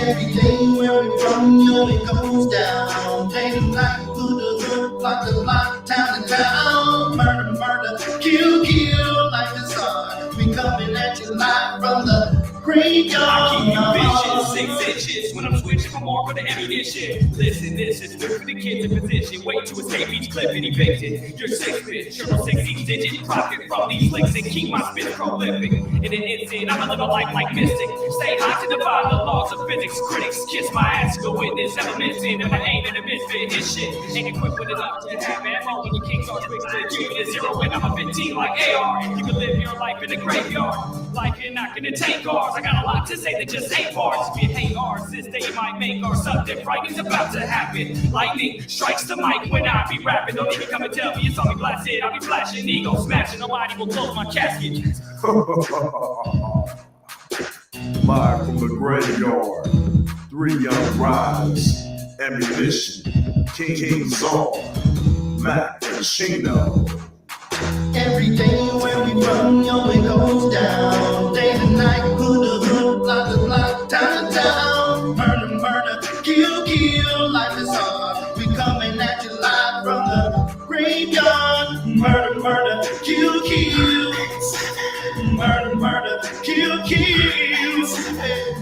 Everything where we from, yo, it goes down. Day and night, hood to hood, block to block, town to town. Murder, murder, kill, kill, life is hard. We coming at you live from the graveyard. I keep you bitches 6 inches when I'm switching for more for the ammunition. Listen, this is good for the kids in position. Wait to escape each clip and evicted. You're 6 bit, triple 16 digit. Profit from these flicks and keep my spit prolific. In an instant, I'm a little life like mystic. Stay high to defy the laws of physics. Critics kiss my ass, go witness elements in. If I ain't in a misfit, his shit ain't equipped with enough to have ammo. When your kings are twisted, keep it at 0 when I'm a 15 like AR. You can live your life in a graveyard. Life you're not gonna take ours. I got a lot to say that just ain't bars. If you hate ours, this day might make ours. Something frightening's about to happen. Lightning strikes the mic when I be rapping. Don't even come and tell me it's on me blasted. I'll be flashing, ego smashing. Nobody will close my casket. Live from the graveyard, 3 young brides, ammunition, King Saul, Mac and Shino. Everything where we from, yo, it goes down. Day to night, hood to hood, block to block, town to town. Murder, murder, kill, kill, life is hard. We coming at you live from the graveyard. Murder, murder, kill, kill. Murder, murder, kill, kill.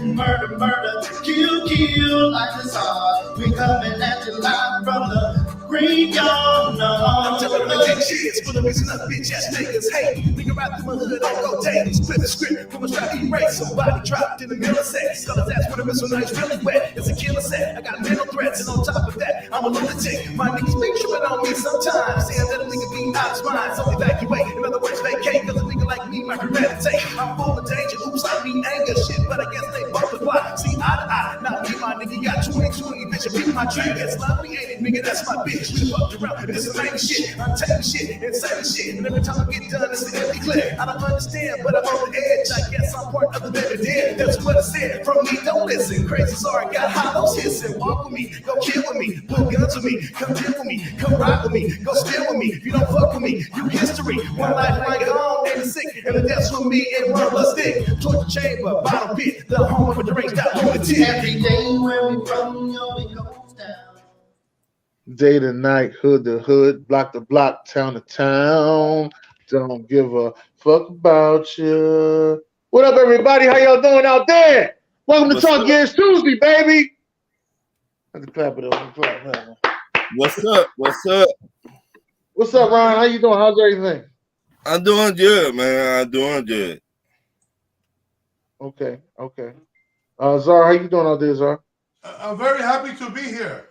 Murder, murder, kill, kill, life is hard. We coming at you live from the graveyard. I'm telling the legit shit for the reason up bitch ass niggas hate. Nigga rap through my hood on go days. Flip the script from a strap erase. Somebody dropped in the middle of sex. Cause that's when the missile night's really wet. It's a killer set. I got mental threats, and on top of that, I'm a lunatic. My niggas make sure it on me sometimes. Saying that a nigga be out of mind. So evacuate. In other words, vacate. Cause a nigga like me might premeditate. I'm full of danger. Oops, I mean anger shit. But I guess they both apply. See eye to eye. Not me, my nigga got 2020. Bitch, I beat my trigger. It's lovely, ain't it, nigga? That's my bitch. We fucked around. This is lame shit. I'm taking shit. Insane shit. And every time I get done, it's an empty clip. I don't understand, but I'm on the edge. I guess I'm part of the better dead. That's what I said. From me, don't listen. Crazy, sorry, got hollows hissing. Walk with me, go kill with me. Put guns with me, come deal with me. Come ride with me, go steal with me. If you don't fuck with me, you history. One life like gone, and the sick. And the death's with me and one plus stick. Torture chamber, bottom pit. The home of the range, that lunatic. Everything where we from, yo, it goes down. Day to night, hood to hood, block to block, town to town. Don't give a fuck about you. What up, everybody? How y'all doing out there? Welcome to Talk Gears Tuesday, baby. Let's clap it up. What's up? What's up? What's up, Ron? How you doing? How's everything? I'm doing good, man. I'm doing good. Okay. Zara, how you doing out there, Zara? I'm very happy to be here.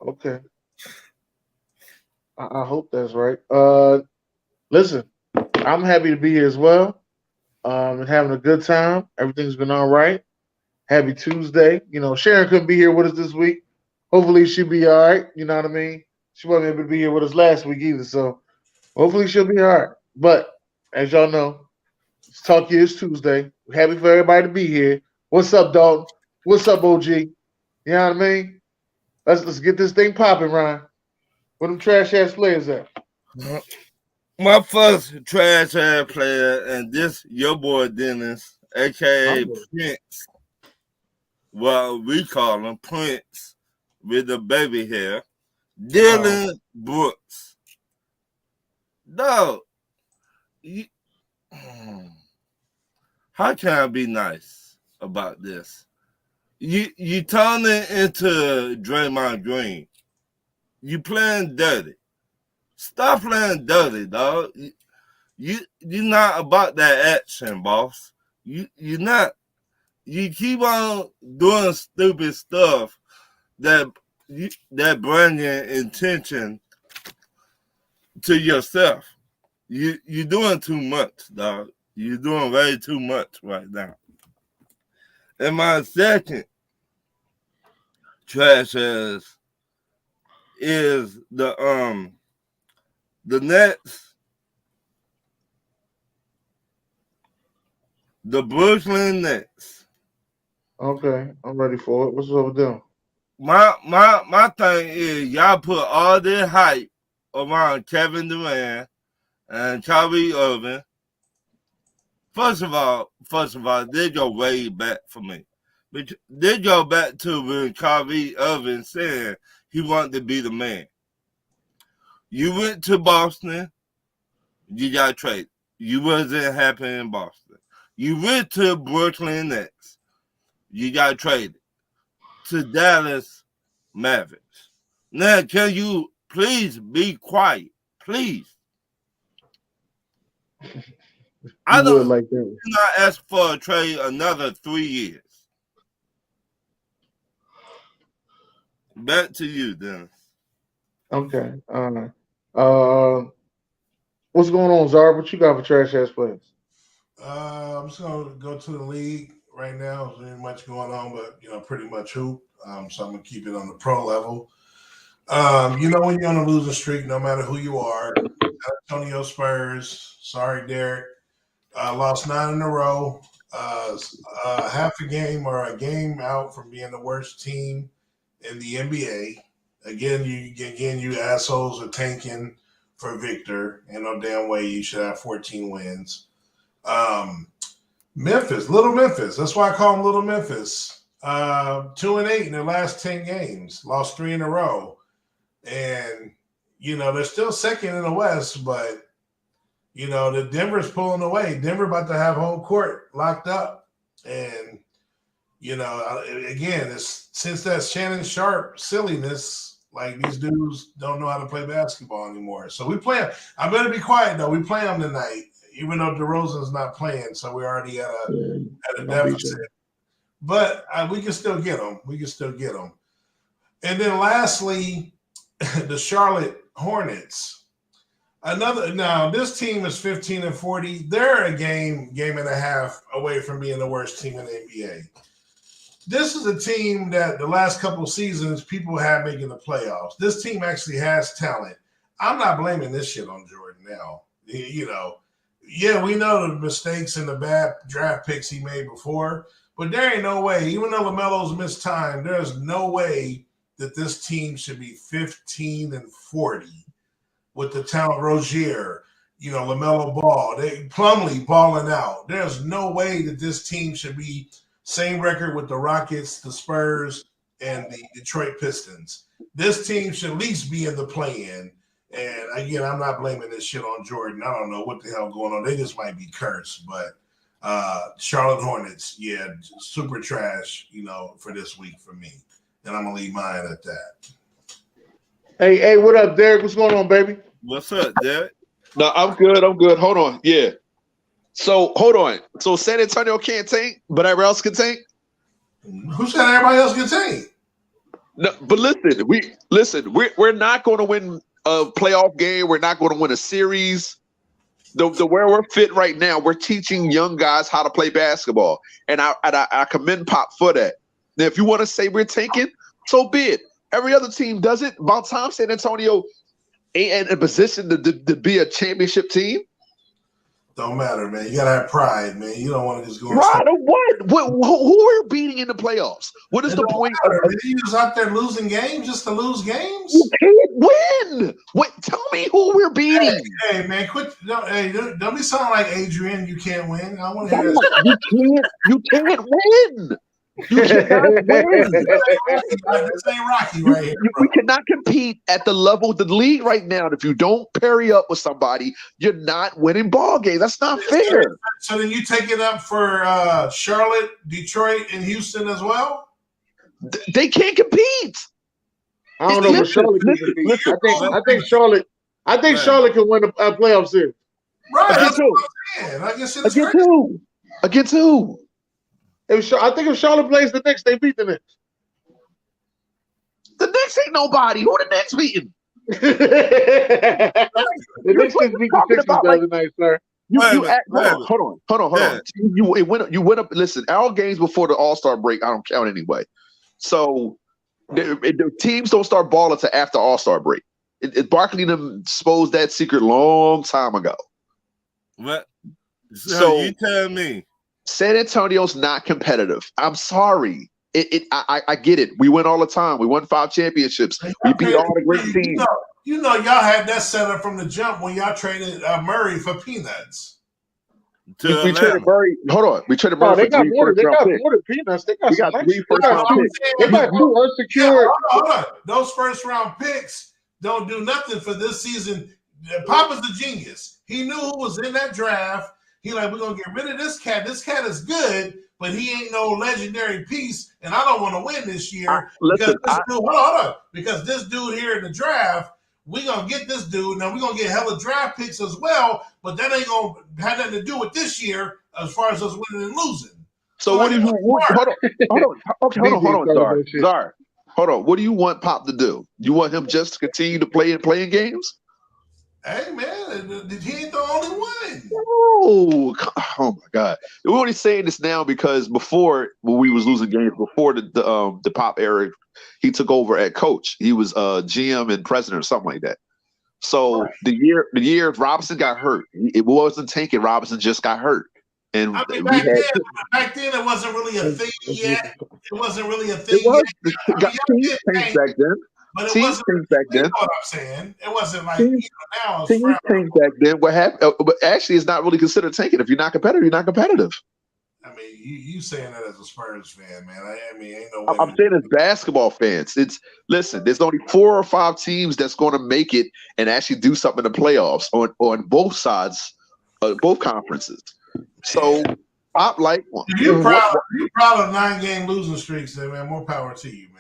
Okay. I hope that's right. Listen, I'm happy to be here as well. And having a good time. Everything's been all right. Happy Tuesday. You know, Sharon couldn't be here with us this week. Hopefully she'll be all right. You know what I mean? She wasn't able to be here with us last week either. So hopefully she'll be all right. But as y'all know, it's Talk Years Tuesday. We're happy for everybody to be here. What's up, Dalton? What's up, OG? You know what I mean? Let's get this thing popping, Ryan. Where them trash ass players at? My first trash ass player, and this your boy Dennis, aka Prince. Well, we call him Prince with the baby hair. Dylan Brooks. Dog, how can I be nice about this? You turn it into Draymond Green. You playing dirty. Stop playing dirty, dog. You're not about that action, boss. You're not. You keep on doing stupid stuff that bring your intention to yourself. You're doing too much, dog. You're doing way too much right now. And my second trash ass is the Nets, the Brooklyn Nets. Okay, I'm ready for it. What's up with them? My thing is y'all put all this hype around Kevin Durant and Kyrie Irving, First of all, they go way back for me. But they go back to when Kyrie Irving said he wanted to be the man. You went to Boston, you got traded. You wasn't happy in Boston. You went to Brooklyn Nets, you got traded to Dallas Mavericks. Now, can you please be quiet? Please. I don't like that. do not ask for a trade another 3 years. Back to you, Dennis. Okay. All right. What's going on, Zara? What you got for trash ass players? I'm just gonna go to the league right now. There's not much going on, but pretty much hoop. So I'm gonna keep it on the pro level. When you're on a losing streak, no matter who you are, Antonio Spurs. Sorry, Derek. Lost 9 in a row. Half a game or a game out from being the worst team in the NBA. Again, you assholes are tanking for Victor. Ain't no damn way you should have 14 wins. Memphis, Little Memphis. That's why I call them Little Memphis. 2-8 in their last 10 games. Lost 3 in a row. And, they're still second in the West, but, the Denver's pulling away. Denver about to have home court locked up. And, again, it's since that Shannon Sharp silliness, like these dudes don't know how to play basketball anymore. So we play them. I better be quiet, though. We play them tonight, even though DeRozan's not playing. So we're already at a deficit. But we can still get them. And then lastly, the Charlotte Hornets. Now this team is 15-40. They're a game and a half away from being the worst team in the NBA. This is a team that the last couple of seasons people have making the playoffs. This team actually has talent. I'm not blaming this shit on Jordan now. Yeah, we know the mistakes and the bad draft picks he made before, but there ain't no way, even though LaMelo's missed time, there's no way that this team should be 15-40 with the talent Rozier, LaMelo Ball, Plumlee balling out. There's no way that this team should be same record with the Rockets, the Spurs, and the Detroit Pistons. This team should at least be in the play-in. And again, I'm not blaming this shit on Jordan. I don't know what the hell going on. They just might be cursed. But Charlotte Hornets, yeah, super trash, for this week for me. And I'm going to leave mine at that. Hey, what up, Derek? What's going on, baby? What's up, Derek? No, I'm good. Hold on. Yeah. So, hold on. So, San Antonio can't tank, but everybody else can tank? Who said everybody else can tank? No, but listen, we're not going to win a playoff game. We're not going to win a series. The where we're fit right now, we're teaching young guys how to play basketball. And I commend Pop for that. Now, if you want to say we're tanking, so be it. Every other team does it. About time San Antonio ain't in a position to be a championship team. Don't matter, man. You gotta have pride, man. You don't want to just go. Pride of what? Who are beating in the playoffs? What is the point? You just out there losing games just to lose games? You can't win. Wait, tell me who we're beating. Hey man, quit! Don't be sounding like Adrian. You can't win. I want to hear that. You can't win. You cannot win. This ain't Rocky right here, bro. We cannot compete at the level of the league right now. And if you don't parry up with somebody, you're not winning ball games. That's not fair. So then you take it up for Charlotte, Detroit, and Houston as well? They can't compete. I don't know, but Charlotte can compete. I think Charlotte can win a playoff series. Right. Against who? Against who? I think if Charlotte plays the Knicks, they beat the Knicks. The Knicks ain't nobody. Who the Knicks beating? The Knicks just beat the Sixers the other night, sir. Hold on. You went up. Listen, our games before the All-Star break, I don't count anyway. So the teams don't start balling until after All-Star break. Barkley them exposed that secret long time ago. What? So you tell me. San Antonio's not competitive. I'm sorry. I get it. We win all the time. We won 5 championships. We beat all the great teams. Y'all had that set up from the jump when y'all traded Murray for peanuts. to We traded Atlanta. Murray. Hold on. We traded No, Murray they for got 3 more. first They round got picks. more than peanuts. They got We some got nice. 3 They first got round two. picks. They got two Yeah, unsecured. hold on. Those first round picks don't do nothing for this season. Papa's the genius. He knew who was in that draft. He like, we're gonna get rid of this cat. This cat is good, but he ain't no legendary piece, and I don't want to win this year because this dude. Hold on. Because this dude here in the draft, we gonna get this dude. Now we gonna get hella draft picks as well, but that ain't gonna have nothing to do with this year as far as us winning and losing. So what do you hold on? Okay, hold on, Czar. Shit. Czar. Hold on. What do you want Pop to do? You want him just to continue to play in playing games? Hey man, he ain't the only one. Oh my God. We're only saying this now because before, when we was losing games, before the Pop era, he took over at coach. He was GM and president or something like that. So Right. the year Robinson got hurt, it wasn't tanking. Robinson just got hurt. And I mean, we had back then it wasn't really a thing yet. It wasn't really a thing it was yet. got teams changed back then. But it Teams wasn't. changed back You then. know what I'm saying? It wasn't like Teams- now. It's Teams frowned changed upon. back then. What happened? But actually, it's not really considered tanking. If you're not competitive, you're not competitive. I mean, you saying that as a Spurs fan, man. I mean, ain't no. I'm saying as basketball fans, listen. There's only 4 or 5 teams that's going to make it and actually do something in the playoffs on both sides, both conferences. So Pop like If you're proud of 9-game losing streaks, then man, more power to you, man.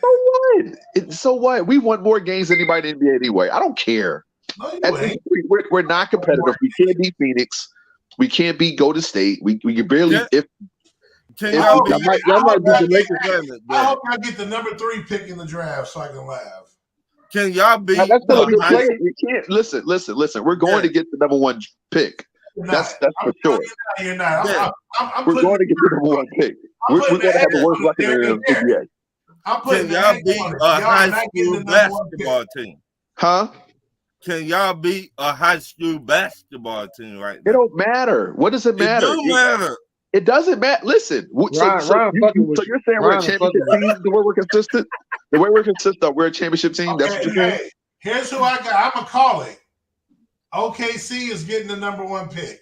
So what? We won more games than anybody in the NBA anyway. I don't care. No, you At this ain't. point, we're not competitive. We can't beat Phoenix. We can't beat Golden State. We can barely. Yeah. Can y'all be Y'all might beat the Lakers. I hope I get the number 3 pick in the draft so I can laugh. Can y'all be That's still a good high, player. We can't listen. We're going to get the number 1 pick. You're That's not. for sure. You're not. Yeah. I'm We're putting going to get the number 1 pick. I'm We're putting going to have the the worst X record in on the there. NBA. I'm putting can y'all the beat X on it. a Y'all high not getting school the number 1 pick. basketball team? Huh? Can y'all beat a high school basketball team right It now? don't matter. What does it matter? It do matter. It doesn't matter. Listen. Ryan fucking with You're saying we're a Ryan championship fucking team? The way we're consistent? The way we're consistent, we're a championship team? That's what you're saying? Hey, here's who I got. I'm going to call it. OKC is getting the number 1 pick.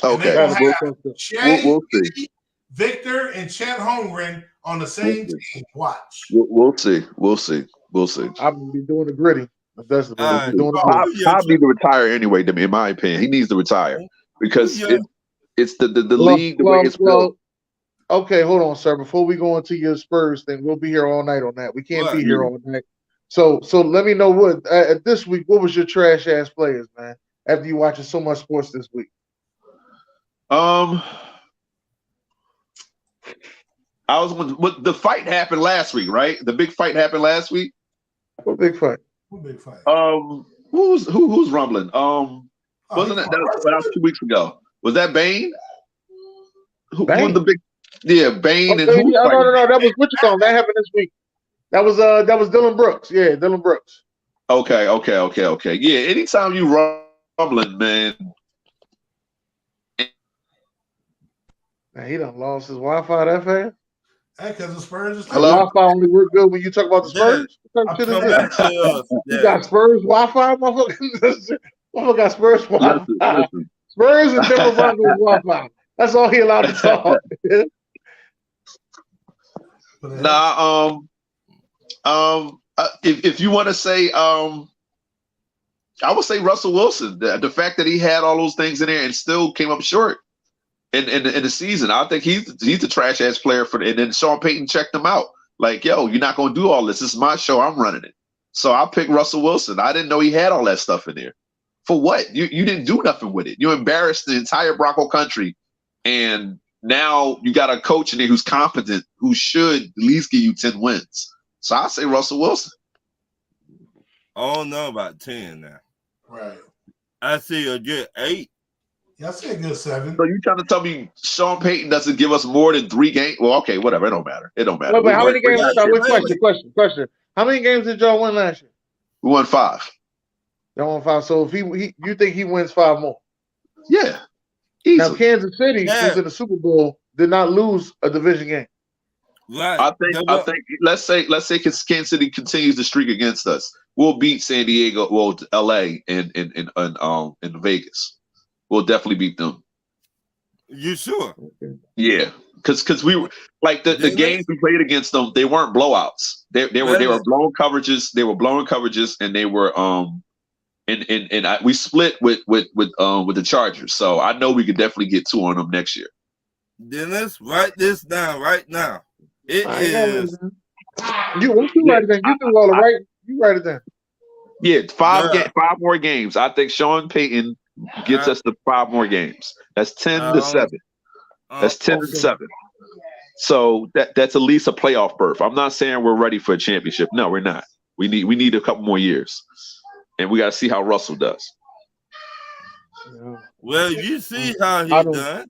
And they Okay. gonna Gotta have go Shea, We'll see. Victor, and Chet Holmgren on the same team. Watch. We'll see. We'll see. We'll see. I'm be doing the gritty. That's the Alright. doing the Pop, gritty. Pop needs to retire anyway, in my opinion. He needs to retire because it's the league, the way it's built. Okay, hold on, sir. Before we go into your Spurs thing, we'll be here all night on that. We can't What? be here all night. So let me know what this week. What was your trash ass players, man? After you watching so much sports this week. I was with the fight happened last week, right? The big fight happened last week. What big fight? What big fight? Who's rumbling? Wasn't that was 2 weeks ago? Was that Bane? Who was the big? Yeah, Bane and who? No. That was what you call that happened this week. That was Dylan Brooks. Yeah, Dylan Brooks. Okay. Yeah, anytime you rumbling, man. Man, he done lost his Wi-Fi that fast. Hey, because the Spurs is Hello? Wi-Fi only work good when you talk about the Spurs. What kind of shit is Come this? back to us. You got Spurs Wi-Fi, motherfucker. Motherfucker got Spurs Wi-Fi. Listen. Spurs and Denver Broncos Wi-Fi. That's all he allowed to talk. If you want to say, I would say Russell Wilson. The fact that he had all those things in there and still came up short in the season, I think he's a trash ass player and then Sean Payton checked him out. Like, yo, you're not gonna do all this. This is my show. I'm running it. So I'll pick Russell Wilson. I didn't know he had all that stuff in there. For what? You didn't do nothing with it. You embarrassed the entire Bronco country, and now you got a coach in there who's competent, who should at least give you 10 wins. So I say Russell Wilson. I don't know about 10 now. Right. I see a good 8. Yeah, I say a good 7. So you trying to tell me Sean Payton doesn't give us more than 3 games? Well, okay, whatever. It don't matter. Wait, how many games? Question. How many games did y'all win last year? We won 5. Y'all won 5. So if you think he wins 5 more? Yeah. Easily. Now Kansas City, who's in the Super Bowl, did not lose a division game. Right. I think let's say Kansas City continues the streak against us. We'll beat San Diego, LA and Vegas. We'll definitely beat them. You sure? Yeah, because we were like the Dennis? games we played against them. They weren't blowouts. They were blown coverages. They were blown coverages, and they were we split with the Chargers. So I know we could definitely get 2 on them next year. Dennis, write this down right now. It is. Once you write it down, you do all the right. You write it down. Yeah, 5 more games. I think Sean Payton gets us to 5 more games. That's 10-7. That's 10-7. So that's at least a playoff berth. I'm not saying we're ready for a championship. No, we're not. We need a couple more years, and we got to see how Russell does. Well, you see how he done.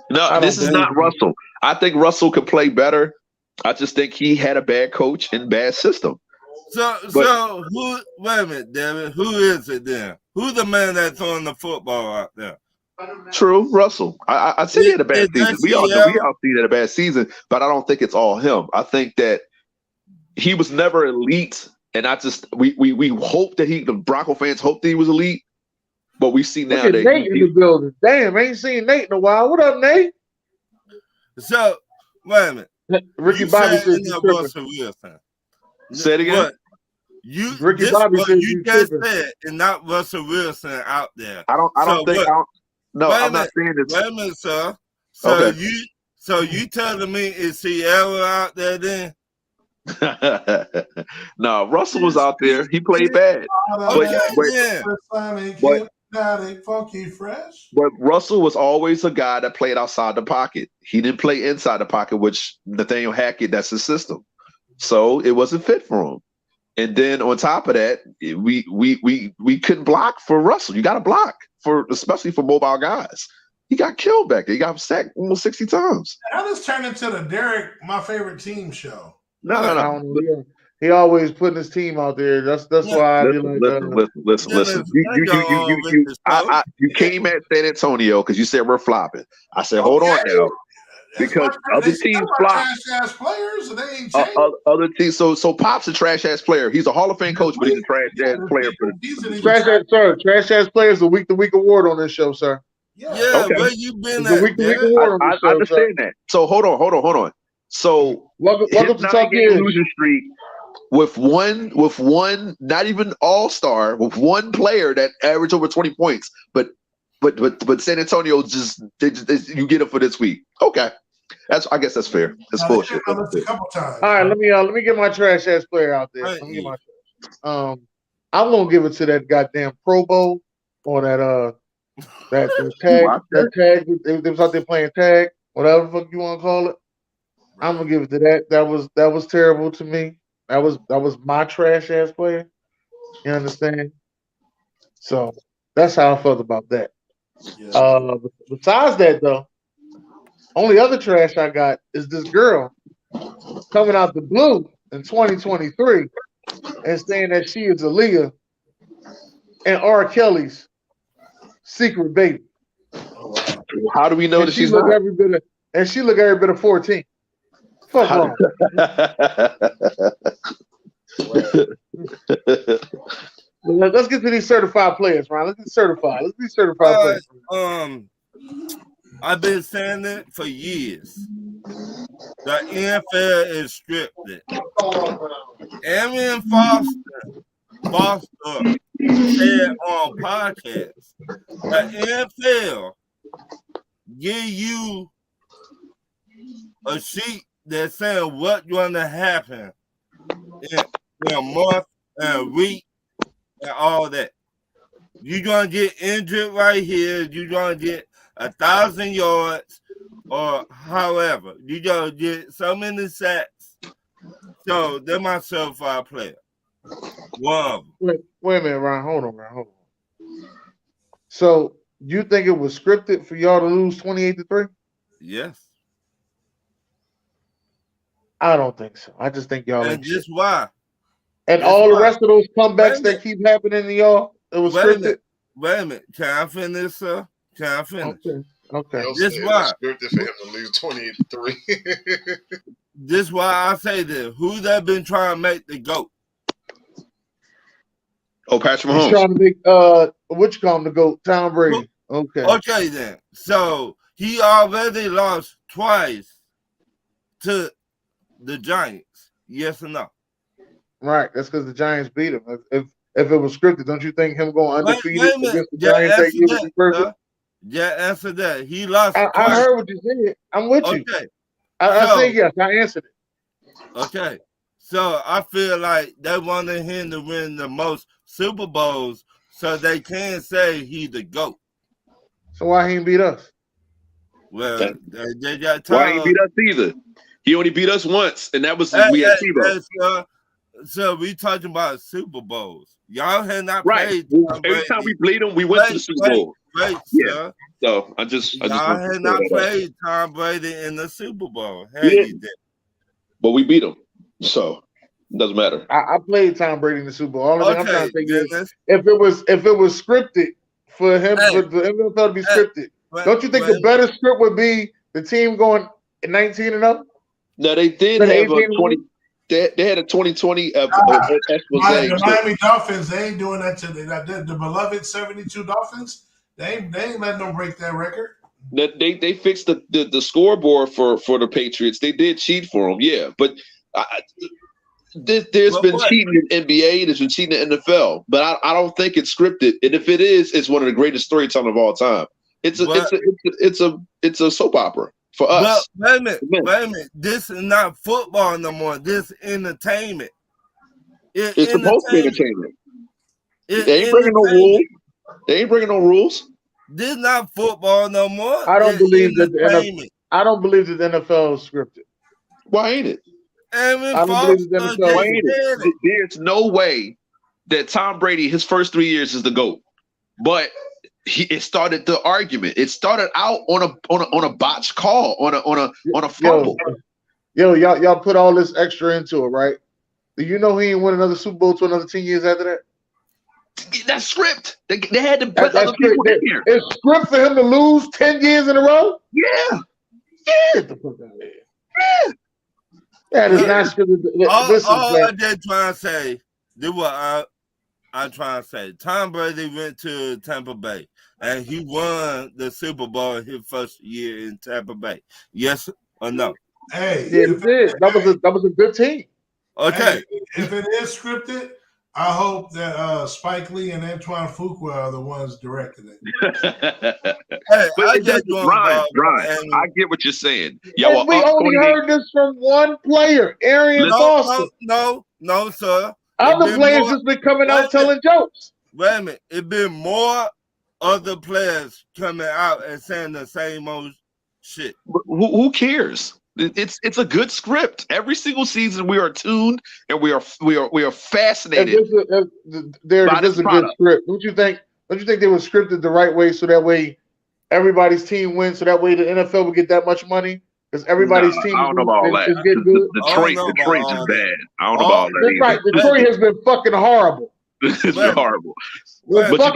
No, this is not Russell. I think Russell could play better. I just think he had a bad coach and bad system. So who? Wait a minute, David. Who is it then? Who's the man that's on the football out there? True, Russell. I said he had a bad season. We all see he had a bad season, but I don't think it's all him. I think that he was never elite, and we hope that the Bronco fans hope that he was elite, but we see now that Nate in the building. Damn, I ain't seen Nate in a while. What up, Nate? So wait a minute. Ricky Bobby said Russell Wilson. Say it again. What? Ricky Bobby said you just said, and not Russell Wilson out there. I'm not saying this. Wait a minute, sir. So you telling me is Sierra out there then? No, Russell was out there. He played bad. Funky fresh. But Russell was always a guy that played outside the pocket. He didn't play inside the pocket, which Nathaniel Hackett, that's his system. So it wasn't fit for him. And then on top of that, we couldn't block for Russell. You got to block especially for mobile guys. He got killed back there. He got sacked almost 60 times. How does turn into the Derek, my favorite team show? No. He always putting his team out there. That's why I listen. You came at San Antonio because you said we're flopping. I said, hold on now. Because other teams flop. Trash ass players, and they ain't changed. Other teams. So Pop's a trash ass player. He's a Hall of Fame coach, but he's a trash ass player. Trash ass players a week to week award on this show, sir. Yeah. Okay. Where you been at? Week to week award on this show, understand that. So hold on. So welcome to Talk losing streak with one, not even all-star, with one player that averaged over 20 points, but San Antonio you get it for this week. Okay. I guess that's fair. That's bullshit. A couple times. All right, let me get my trash ass player out there. Let me get my I'm gonna give it to that goddamn Pro Bowl or that tag. They was out there playing tag, whatever the fuck you want to call it. I'm gonna give it to that. That was terrible to me. That was my trash ass player. You understand? So that's how I felt about that. Yeah. Besides that, though, only other trash I got is this girl coming out the blue in 2023 and saying that she is Aaliyah and R. Kelly's secret baby. How do we know that she's not? She look every bit of 14. Fuck wrong. Let's get to these certified players, Ryan. Let's get certified. Let's be certified players. I've been saying it for years. The NFL is scripted. Arian Foster said on podcast, the NFL give you a sheet that's saying what's going to happen in a month and a week and all that. You're going to get injured right here. You're going to get 1,000 yards or however. You're going to get so many sacks. So they're my certified player. One. Wait a minute, Ryan. Hold on. So you think it was scripted for y'all to lose 28-3? Yes. I don't think so. I just think y'all. And just why? And just all the rest of those comebacks that keep happening to y'all, it was scripted. Wait a minute. Can I finish, sir? Can I finish? Okay. This why. Scripted for him to lose 28-3. This why I say this. Who that been trying to make the GOAT? Oh, Patrick Mahomes. He's trying to make what you call him the GOAT? Tom Brady. Okay. Okay, then. So he already lost twice to the Giants. Yes or no? Right. That's because the Giants beat him. If it was scripted, don't you think him going Wait undefeated a minute. against the Yeah, Giants that answer year would be that, perfect? sir. Yeah, answer that. He lost I twice. heard what you said. I'm with you. Okay. I So- said yes. I answered it. Okay. So I feel like they wanted him to win the most Super Bowls so they can say he's the GOAT. So why he ain't beat us? Well, they got Why time. he beat us either? He only beat us once, and that was Hey, we had Tebow. So we talking about Super Bowls. Y'all had not Right. played. Every time we played him, we went to the Super Bowl. Wait, Yeah. sir. So I just Y'all wanted to had say not that. played Tom Brady in the Super Bowl. We Hey, you didn't. did. But we beat him, so it doesn't matter. I played Tom Brady in the Super Bowl. Only thing I'm trying to think is Dennis. if it was scripted for him Hey. for the NFL to be Hey. scripted, don't you think the better script would be the team going 19-0? No, they did So the have a 18 20. They had a 2020 expose. The Miami Dolphins, they ain't doing that to the beloved 72 Dolphins. They ain't letting them break that record. They fixed the scoreboard for the Patriots. They did cheat for them, yeah. But there's been cheating in NBA. There's been cheating in NFL. But I don't think it's scripted. And if it is, it's one of the greatest storytelling of all time. It's a soap opera for us. But wait a minute. This is not football no more. This is entertainment. It's supposed to be entertainment. They ain't bringing no rules. They ain't bringing no rules. This is not football no more. I don't believe that the NFL is scripted. Why ain't it? I don't believe the NFL. Why ain't it? There's no way that Tom Brady, his first 3 years, is the GOAT. But it started the argument. It started out on a botched call, on a fumble. Y'all put all this extra into it, right? Do you know he ain't win another Super Bowl to another 10 years after that? That's script. They had to put other people in here. It's script for him to lose 10 years in a row? Yeah. Get the fuck out of here. Yeah. That is not scripted. All I'm just trying to say, this is what I'm trying to say. Tom Brady went to Tampa Bay, and he won the Super Bowl his first year in Tampa Bay. Yes or no? Hey, yeah, he did. That was a good team. Okay. Hey, if it is scripted, I hope that Spike Lee and Antoine Fuqua are the ones directing it. Hey, Ryan, I get what you're saying. Y'all we only heard this from one player, Arian Foster. No, sir. Other players just been coming out telling jokes. Wait a minute. It's been more other players coming out and saying the same old shit. Who cares? It's a good script. Every single season we are tuned and we are fascinated. There is a good script. Don't you think they were scripted the right way so that way everybody's team wins, so that way the NFL would get that much money? Because everybody's team I don't know about all that. Detroit is bad. I don't know about all that. Right. Detroit has been fucking horrible. It's been horrible. But you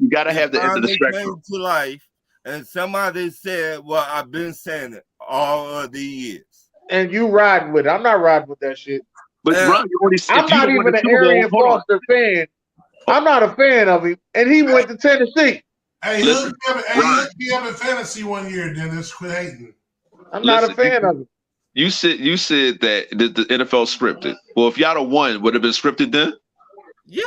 gotta have the end of the spectrum. spectrum. To life, and somebody said, "Well, I've been saying it all of the years." And you riding with it. I'm not riding with that shit. But Ron, I'm not even an Arian Foster fan. I'm not a fan of him, and he went to Tennessee. Hey, he looked me up in fantasy one year, Dennis. Quit hating. I'm not a fan of him. You said that the NFL scripted. Well, if y'all had won, would it have been scripted then? Yeah.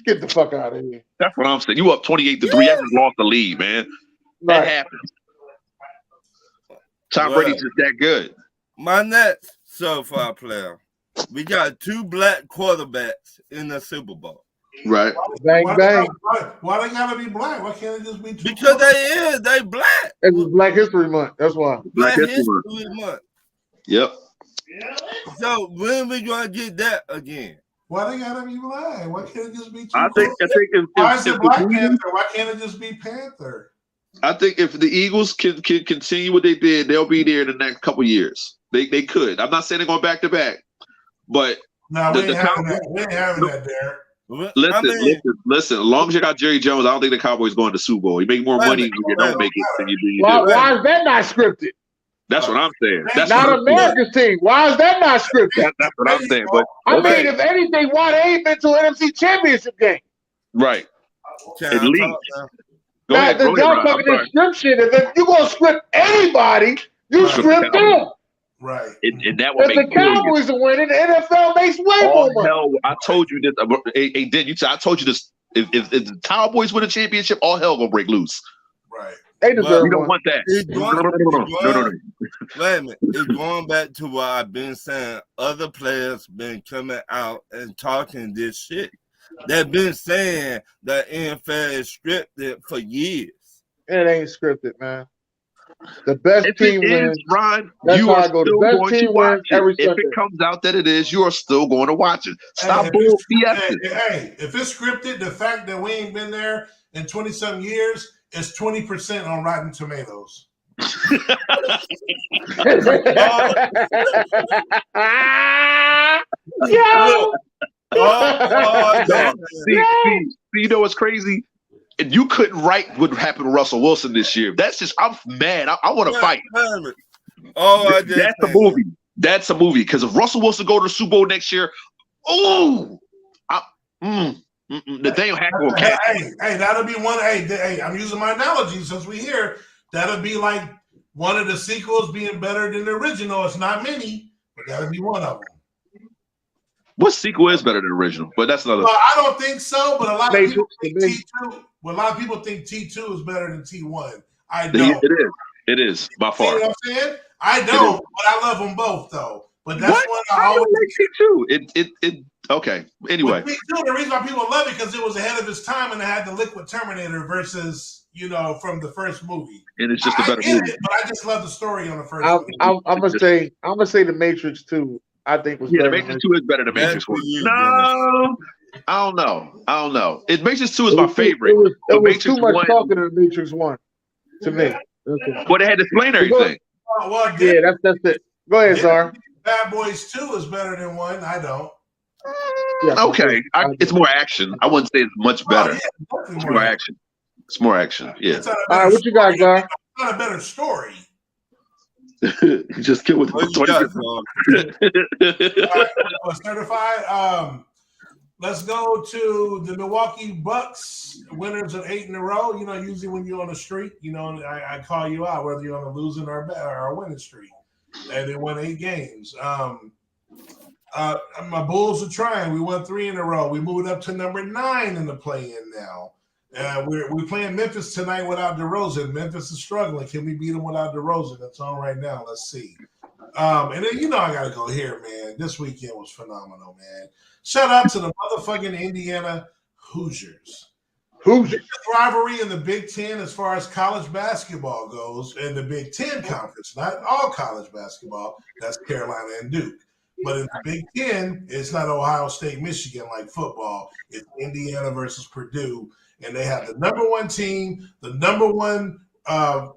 Get the fuck out of here. That's what I'm saying. You up 28-3. You haven't lost the lead, man. Right. That happens. Tom Brady's just that good. My next so far player. We got two black quarterbacks in the Super Bowl. Right. Bang, bang. Why they gotta be black? Why can't it just be two? Because they black. It was Black History Month. That's why. Black History Month. Yep. So when we gonna get that again? Why they gotta be black? Why can't it just be two? I think why is it Black Panther? Why can't it just be Panther? I think if the Eagles can continue what they did, they'll be there in the next couple years. They could. I'm not saying they're going back to back, but no, we ain't having that, Derek. Listen. As long as you got Jerry Jones, I don't think the Cowboys going to Super Bowl. You make more money when you don't make it than you do. Why is that not scripted? That's what I'm saying. That's not America's team. Why is that not scripted? That's what I'm saying. But I mean, if anything, why they ain't been to an NFC Championship game? Right. Can At I least. talk now? Go ahead, Y'all Ron. I'm talking sorry. description, and if you're gonna script anybody, you Script script the Cowboys. them. Right. And that would If the make billions. Cowboys are winning, the NFL makes way Oh more money. hell! I told you this. Hey, Dan, I told you this. If the Cowboys win a championship, all hell gonna break loose. Right. They deserve We don't one. want that. It's No. Wait a minute. It's going back to what I've been saying. Other players been coming out and talking this shit. They've been saying that NFL is scripted for years. It ain't scripted, man. The best If team it is, wins. Ron, That's you how are I go. The still best going to team watch wins it. every If Sunday. it comes out that it is, you are still going to watch it. Stop Hey, bull BS. Hey, if it's scripted, the fact that we ain't been there in 20-some years is 20% on Rotten Tomatoes. Yo! Dog, see, you know what's crazy? And you couldn't write what happened to Russell Wilson this year. That's just, I'm mad. I want to fight. That's a movie. That's a movie. Because if Russell Wilson go to the Super Bowl next year, Nathaniel Hackett will catch. Hey, that'll be one. Hey, I'm using my analogy since we here. That'll be like one of the sequels being better than the original. It's not many, but that'll be one of them. What sequel is better than the original? But that's another. Well, I don't think so, but a lot of people think T2. Well, a lot of people think T2 is better than T1. I don't. It is by far. You know what I'm saying? I don't, but I love them both though. But that's what I always like T2. Okay. Anyway, T2, the reason why people love it because it was ahead of its time and it had the Liquid Terminator versus from the first movie. And it's just a better movie. But I just love the story on the first movie. I'm gonna say the Matrix 2. I think was better. The Matrix 2 is better than Matrix 1. No, I don't know. Matrix 2 is my favorite. It was too much talking in the Matrix 1 to me. Well, they had to explain everything. Yeah, that's it. Go ahead, Czar. Bad Boys 2 is better than 1. I don't. Okay, it's more action. I wouldn't say it's much better. It's more action. It's more action. Yeah. All right, what you got, Czar? It's not a better story. You just killed with 20. Certified. Let's go to the Milwaukee Bucks, winners of 8 in a row. Usually when you're on a streak, I call you out whether you're on a losing or a winning streak. And they won 8 games. My Bulls are trying. We won 3 in a row. We moved up to number 9 in the play-in now. We're playing Memphis tonight without DeRozan. Memphis is struggling. Can we beat them without DeRozan? That's on right now. Let's see. And then I gotta go here, man. This weekend was phenomenal, man. Shout out to the motherfucking Indiana Hoosiers. Biggest rivalry in the Big Ten as far as college basketball goes, in the Big Ten Conference, not all college basketball. That's Carolina and Duke. But in the Big Ten, it's not Ohio State, Michigan like football. It's Indiana versus Purdue. And they have the number 1 team, the number 1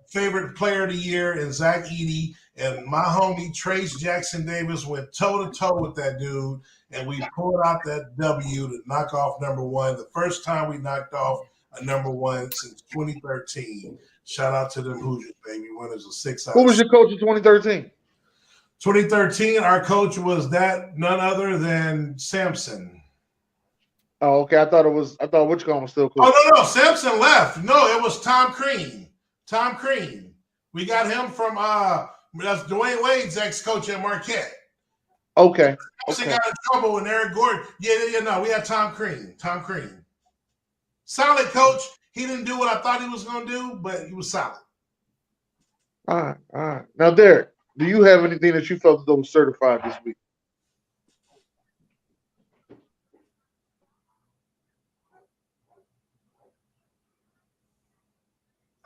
favorite player of the year in Zach Edey. And my homie Trace Jackson Davis went toe-to-toe with that dude. And we pulled out that W to knock off number 1. The first time we knocked off a number 1 since 2013. Shout out to them Hoosiers, baby. Winners of 6 out. Who was your coach in 2013? 2013, our coach was none other than Sampson. Oh, okay. I thought Witchcomb was still cool. Oh, no. Sampson left. No, it was Tom Crean. Tom Crean. We got him from that's Dwayne Wade's ex-coach at Marquette. Okay. Sampson got in trouble with Eric Gordon. No, we had Tom Crean. Tom Crean. Solid coach. He didn't do what I thought he was going to do, but he was solid. All right. Now, Derek, do you have anything that you felt was certified this week?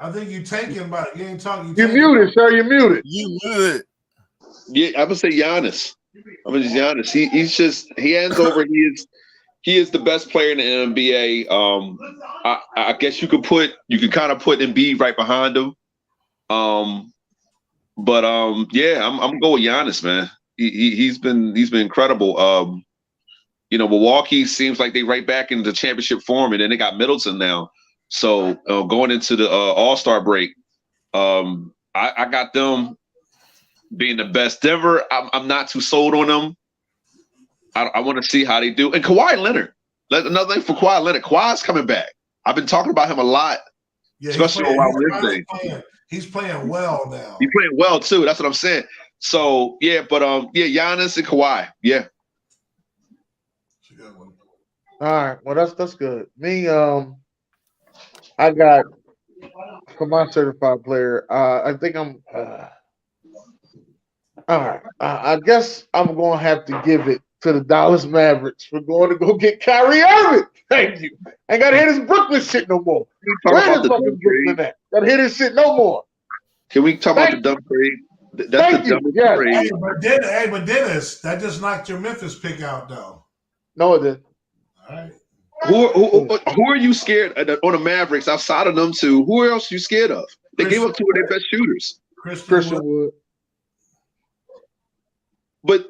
I think you're taking about it. You ain't talking. You're muted, sir. You're muted. You muted. Yeah, I'm gonna say Giannis. Giannis. He hands over. He is the best player in the NBA. I guess you could kind of put Embiid right behind him. But I'm gonna go with Giannis, man. He's been incredible. Milwaukee seems like they right back into championship form, and then they got Middleton now. So going into the All-Star break, I got them being the best. Denver, I'm not too sold on them. I want to see how they do. And Kawhi Leonard, another thing for Kawhi Leonard. Kawhi's coming back. I've been talking about him a lot, Yeah, especially on Wild Wednesday. He's playing well now. He's playing well too. That's what I'm saying. So yeah, but Giannis and Kawhi. Yeah. That's a good one. All right. Well, that's good. Me, I got for my certified player. I think I'm. All right. I guess I'm going to have to give it to the Dallas Mavericks for going to go get Kyrie Irving. Thank you. Ain't got to hear this Brooklyn shit no more. Where is fucking Brooklyn at? Got to hear this shit no more. Can we talk about the dumb trade? That's the dumbest trade. But Dennis, that just knocked your Memphis pick out, though. No, it didn't. All right. Who are you scared on the Mavericks outside of them two? Who else are you scared of? They gave up two of their best shooters. Christian Wood. But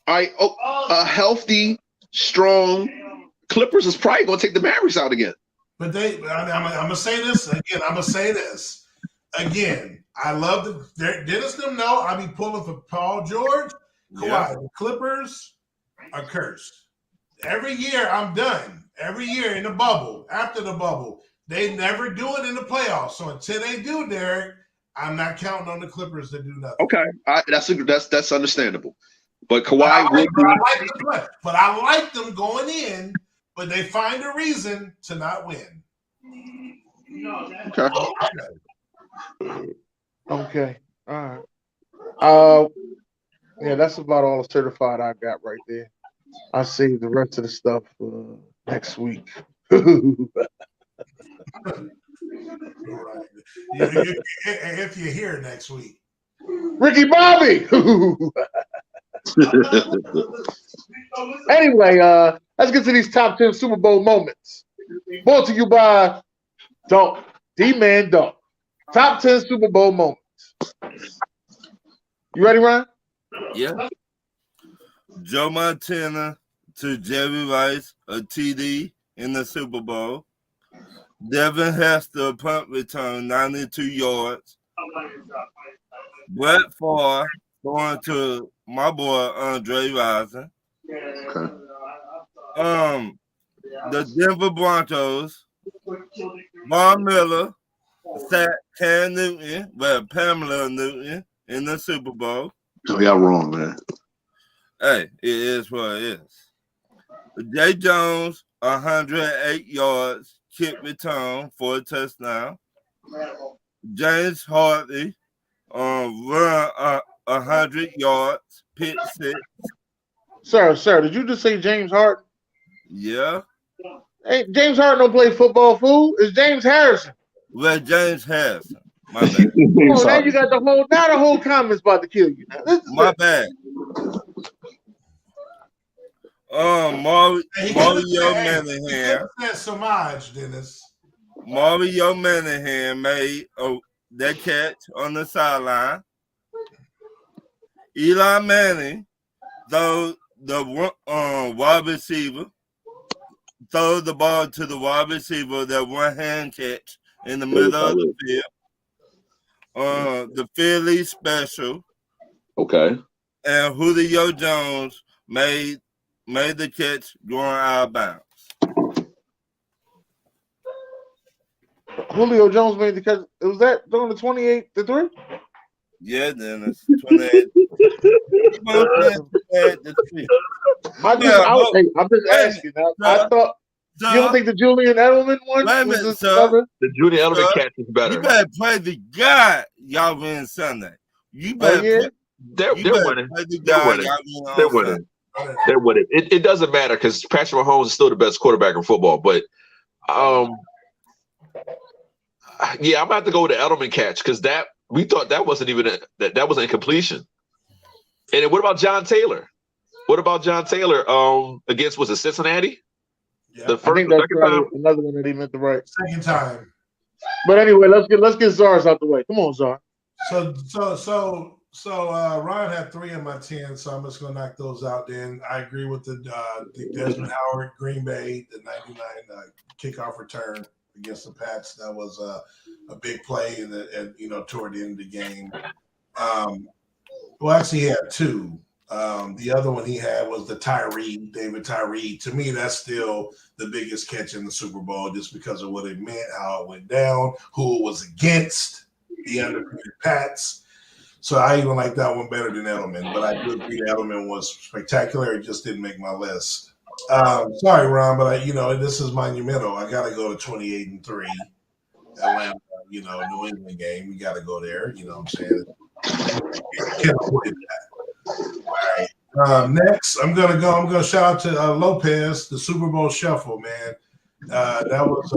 a healthy, strong Clippers is probably going to take the Mavericks out again. But I'm going to say this again. Again, I love Dennis them know I be pulling for Paul George. Kawhi. Yeah. The Clippers are cursed. Every year I'm done. Every year in the bubble, after the bubble, they never do it in the playoffs. So until they do, Derek, I'm not counting on the Clippers to do nothing. Okay, that's understandable. But Kawhi but I like them going in, but they find a reason to not win. Okay. Okay. All right. Yeah, that's about all the certified I got right there. I'll save the rest of the stuff next week. If you're here next week. Ricky Bobby. Anyway, let's get to these top 10 Super Bowl moments. Brought to you by Dunk. D-Man Dunk. Top 10 Super Bowl moments. You ready, Ryan? Yeah. Joe Montana to Jerry Rice, a TD in the Super Bowl. Devin Hester punt return, 92 yards. Brett Favre going to my boy Andre Rison. Okay. The Denver Broncos, Von Miller sacked Cam Newton, Pamela Newton in the Super Bowl. Oh, y'all wrong, man. Hey, it is what it is. Jay Jones, 108 yards, kick return for a touchdown. James Hartley, run 100 yards, pick six. Sir, did you just say James Harden? Yeah. Hey, James Harden don't play football, fool. It's James Harrison. Well, James Harrison. My bad. Oh, now you got the whole comments about to kill you. My bad. Mario Manningham. That's Samaj, Dennis. Mario Manningham made that catch on the sideline. Eli Manning, though the wide receiver, throw the ball to the wide receiver, that one-hand catch in the middle of the field. The Philly special. Okay. And Julio Jones made the catch going out of bounds. Julio Jones made the catch. Was that during the 28-3? Yeah, then it's 28. I'm just asking. I thought you don't think the Julian Edelman one was the Julian Edelman catch is better. You better play the guy y'all win Sunday. You better they're winning. They're winning. They're winning. It doesn't matter because Patrick Mahomes is still the best quarterback in football. But yeah, I'm about to go with the Edelman catch because we thought that wasn't even that was an incompletion. And then what about John Taylor? What about John Taylor against was it Cincinnati? Yeah. The first, second time. Another one that he meant the right second time. But anyway, let's get Czar's out the way. Come on, Czar. So Ryan had 3 of my 10, so I'm just gonna knock those out. Then I agree with the Desmond Howard Green Bay, the 99 kickoff return against the Pats. That was a big play and toward the end of the game. Well, actually, he had 2. The other one he had was the David Tyree. To me, that's still the biggest catch in the Super Bowl just because of what it meant, how it went down, who it was against, the undefeated Pats. So I even like that one better than Edelman, but I do agree Edelman was spectacular. It just didn't make my list. Sorry, Ron, but this is monumental. I got to go to 28-3. Atlanta, New England game. We got to go there. You know what I'm saying? Can't avoid that. All right. Next, I'm gonna shout out to Lopez, the Super Bowl Shuffle, man. That was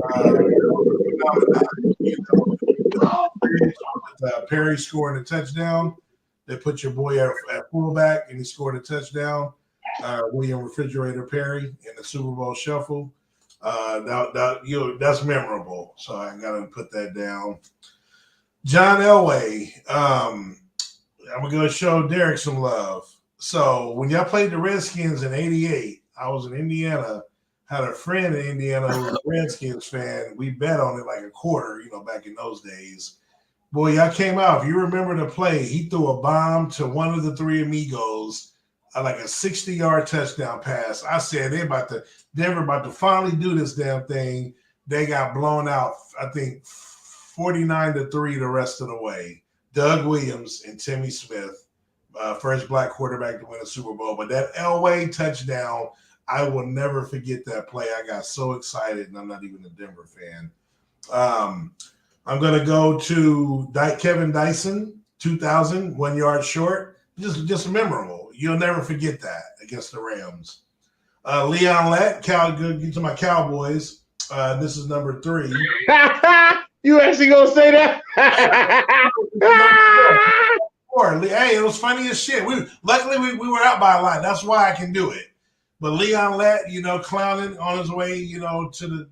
Perry scoring a touchdown. They put your boy at fullback, and he scored a touchdown. William Refrigerator Perry in the Super Bowl Shuffle. That's memorable. So I gotta put that down. John Elway. I'm gonna show Derek some love. So when y'all played the Redskins in '88, I was in Indiana. Had a friend in Indiana who was a Redskins fan. We bet on it like a quarter, back in those days. Boy, y'all came out. If you remember the play, he threw a bomb to one of the three amigos, like a 60-yard touchdown pass. I said Denver about to finally do this damn thing. They got blown out, I think 49-3 the rest of the way. Doug Williams and Timmy Smith, first black quarterback to win a Super Bowl. But that Elway touchdown, I will never forget that play. I got so excited, and I'm not even a Denver fan. I'm going to go to Kevin Dyson, 2000, 1 yard short. Just memorable. You'll never forget that against the Rams. Leon Lett, get to my Cowboys. This is number 3. You actually gonna say that? Hey, it was funny as shit. Luckily we were out by a lot. That's why I can do it. But Leon Lett, clowning on his way, to the,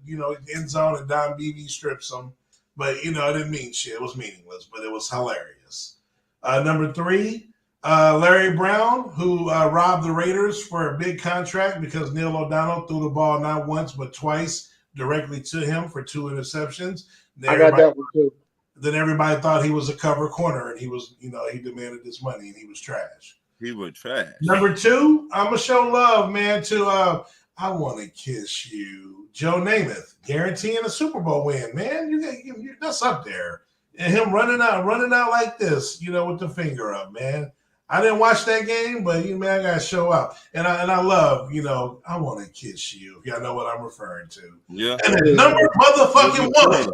end zone, and Don Beebe strips him. But, it didn't mean shit. It was meaningless, but it was hilarious. Number 3, Larry Brown, who robbed the Raiders for a big contract because Neil O'Donnell threw the ball not once but twice directly to him for 2 interceptions. I got that one too. Then everybody thought he was a cover corner, and he was, he demanded this money, and he was trash. He was trash. Number 2, I'm gonna show love, man, to I Want to Kiss You, Joe Namath, guaranteeing a Super Bowl win, man. You that's up there, and him running out like this, with the finger up, man. I didn't watch that game, but man, I gotta show up, and I love, I Want to Kiss You. If y'all know what I'm referring to. Yeah. And the number motherfucking 1.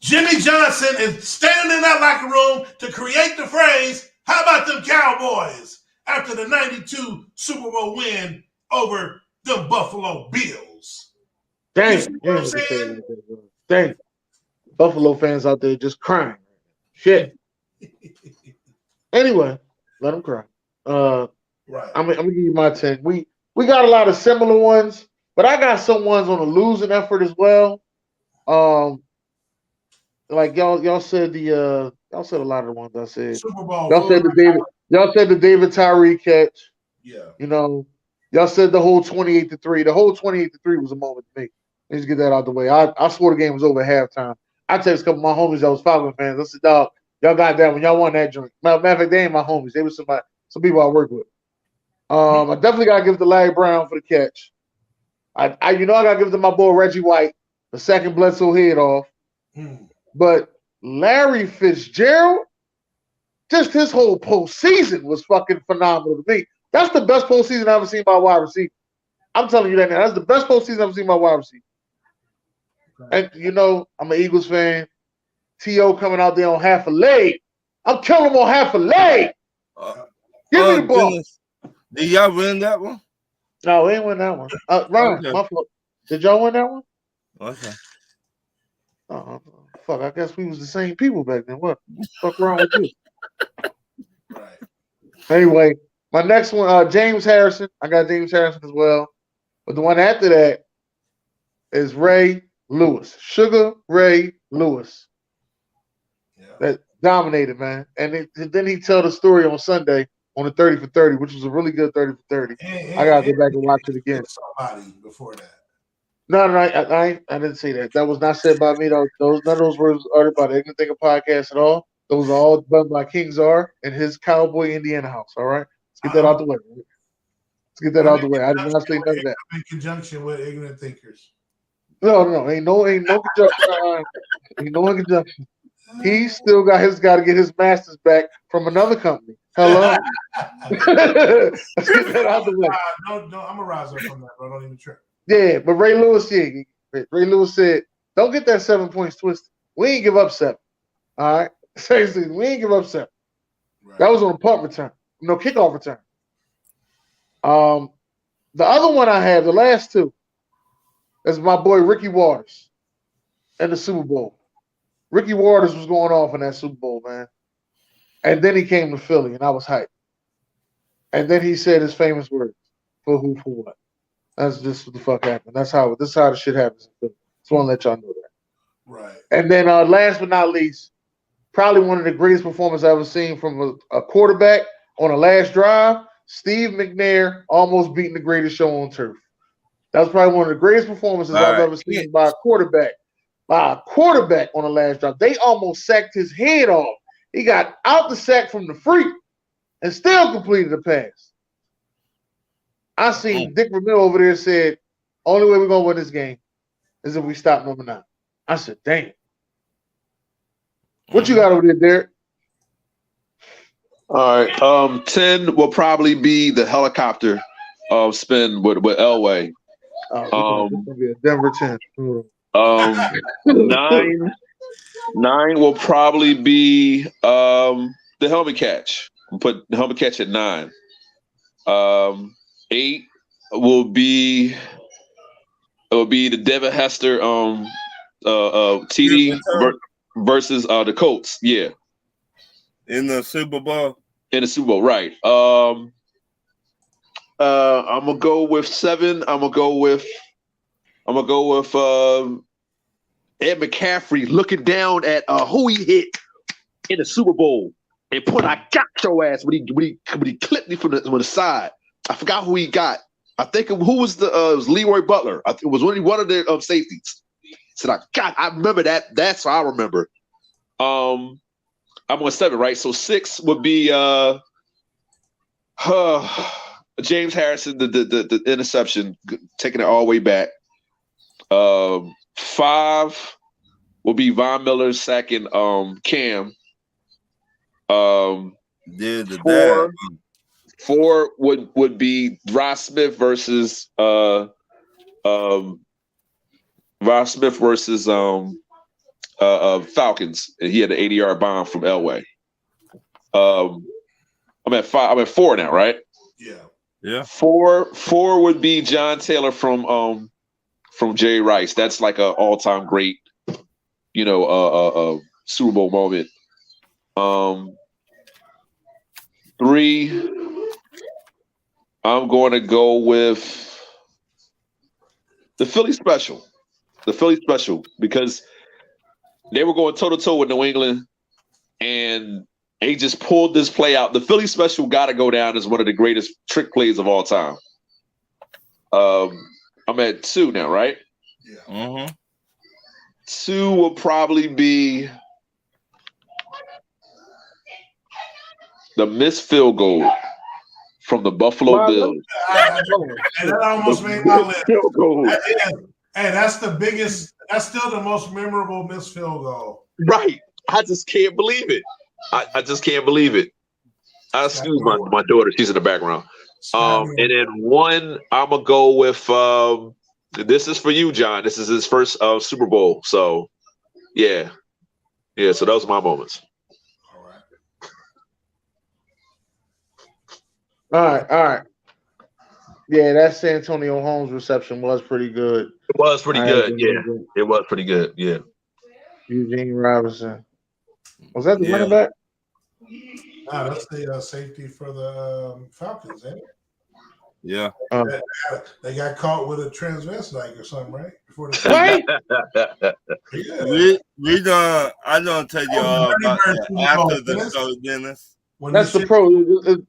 Jimmy Johnson is standing in that locker room to create the phrase, "How about them Cowboys?" after the 92 Super Bowl win over the Buffalo Bills. Dang. Buffalo fans out there just crying. Shit. Anyway, let them cry. Right. I'm gonna give you my 10. We got a lot of similar ones, but I got some ones on a losing effort as well. Like y'all said y'all said a lot of the ones I said. Super Bowl. Y'all said the David Tyree catch. Yeah. Y'all said the whole 28-3. The whole 28-3 was a moment to me. Let's get that out the way. I swore the game was over at halftime. I text a couple of my homies that was Falcon fans. I said, dog, y'all got that when y'all won that joint. Matter of fact, they ain't my homies. They were some people I work with. I definitely gotta give it to Larry Brown for the catch. I gotta give it to my boy Reggie White, the second Bledsoe head off. But Larry Fitzgerald, just his whole postseason was fucking phenomenal to me. That's the best postseason I've ever seen by a wide receiver. I'm telling you that now. That's the best postseason I've ever seen by a wide receiver. And I'm an Eagles fan. T.O. coming out there on half a leg. I'm killing him on half a leg. Give me the ball. Goodness. Did y'all win that one? No, we ain't win that one. Ryan, Okay. my fault. Did y'all win that one? Okay. Fuck, I guess we was the same people back then. What the fuck wrong with you? Right. Anyway, my next one, James Harrison. I got James Harrison as well. But the one after that is Ray Lewis. Sugar Ray Lewis. Yeah. That dominated, man. And then he tell the story on Sunday on the 30 for 30, which was a really good 30 for 30. I gotta go back and watch it again. Somebody before that. No, I didn't say that. That was not said by me. None of those words were uttered by the Ignorant Thinker podcast at all. Those are all done by King Czar in his Cowboy Indiana house. All right. Get that out the way. Let's get that out the way. I did not say none of that. In conjunction with ignorant thinkers. No, ain't no conjunction. Ain't no conjunction. He still got to get his masters back from another company. Hello. Let's get that out the way. I'm a riser from that, bro. Don't even trip. Yeah, but Ray Lewis said, don't get that 7 points twisted. We ain't give up 7. All right. Seriously, we ain't give up 7. Right. That was on a punt return. No, kickoff return. The other one I have, the last 2, is my boy Ricky Waters in the Super Bowl. Ricky Waters was going off in that Super Bowl, man. And then he came to Philly, and I was hyped. And then he said his famous words, for who, for what. That's just what the fuck happened. This is how the shit happens in Philly. Just want to let y'all know that. Right. And then last but not least, probably one of the greatest performances I've ever seen from a quarterback on a last drive, Steve McNair almost beating the greatest show on turf. That was probably one of the greatest performances I've ever seen by a quarterback. By a quarterback on the last drive. They almost sacked his head off. He got out the sack from the freak and still completed the pass. I seen Dick Vermeil over there said, only way we're going to win this game is if we stop number 9. I said, damn. What you got over there, Derek? All right. 10 will probably be the helicopter spin with Elway. It's gonna be a Denver 10. 9 will probably be the helmet catch. We'll put the helmet catch at 9. 8 will be the Devin Hester TD versus the Colts. Yeah. In the Super Bowl? In the Super Bowl, right. I'm gonna go with 7. I'm gonna go with Ed McCaffrey looking down at who he hit in the Super Bowl and put I got your ass when he clipped me from the side. I forgot who he got. I think who was it was Leroy Butler. I think it was one of their safeties. Said I remember that. That's what I remember. I'm on 7, right? So 6 would be James Harrison, the interception, taking it all the way back. 5 will be Von Miller sacking Cam. 4 would be Ross Smith versus Falcons. And he had an 80-yard bomb from Elway. I'm at 5. I'm at 4 now, right? Yeah. 4 would be John Taylor from Jerry Rice. That's like an all-time great, Super Bowl moment. 3, I'm going to go with the Philly special. The Philly special, because they were going toe-to-toe with New England, and they just pulled this play out. The Philly special got to go down as one of the greatest trick plays of all time. I'm at 2 now, right? Yeah. Mm-hmm. 2 will probably be the missed field goal from the Buffalo Bills. And that almost made my list. Field goal. Hey, that's the biggest. That's still the most memorable missed field goal. Right. I just can't believe it. I just can't believe it. Excuse my daughter. She's in the background. And then 1, I'm going to go with this is for you, John. This is his first Super Bowl. So, yeah. Yeah, so those are my moments. All right. Yeah, that San Antonio Holmes reception was pretty good. It was pretty good, yeah. It was pretty good, yeah. Eugene Robinson. Was that the running back? Nah, that's the safety for the Falcons, ain't it? Yeah. They got caught with a transvestite or something, right? Before the yeah. I don't tell you all about that after the show, Dennis. That's the pro.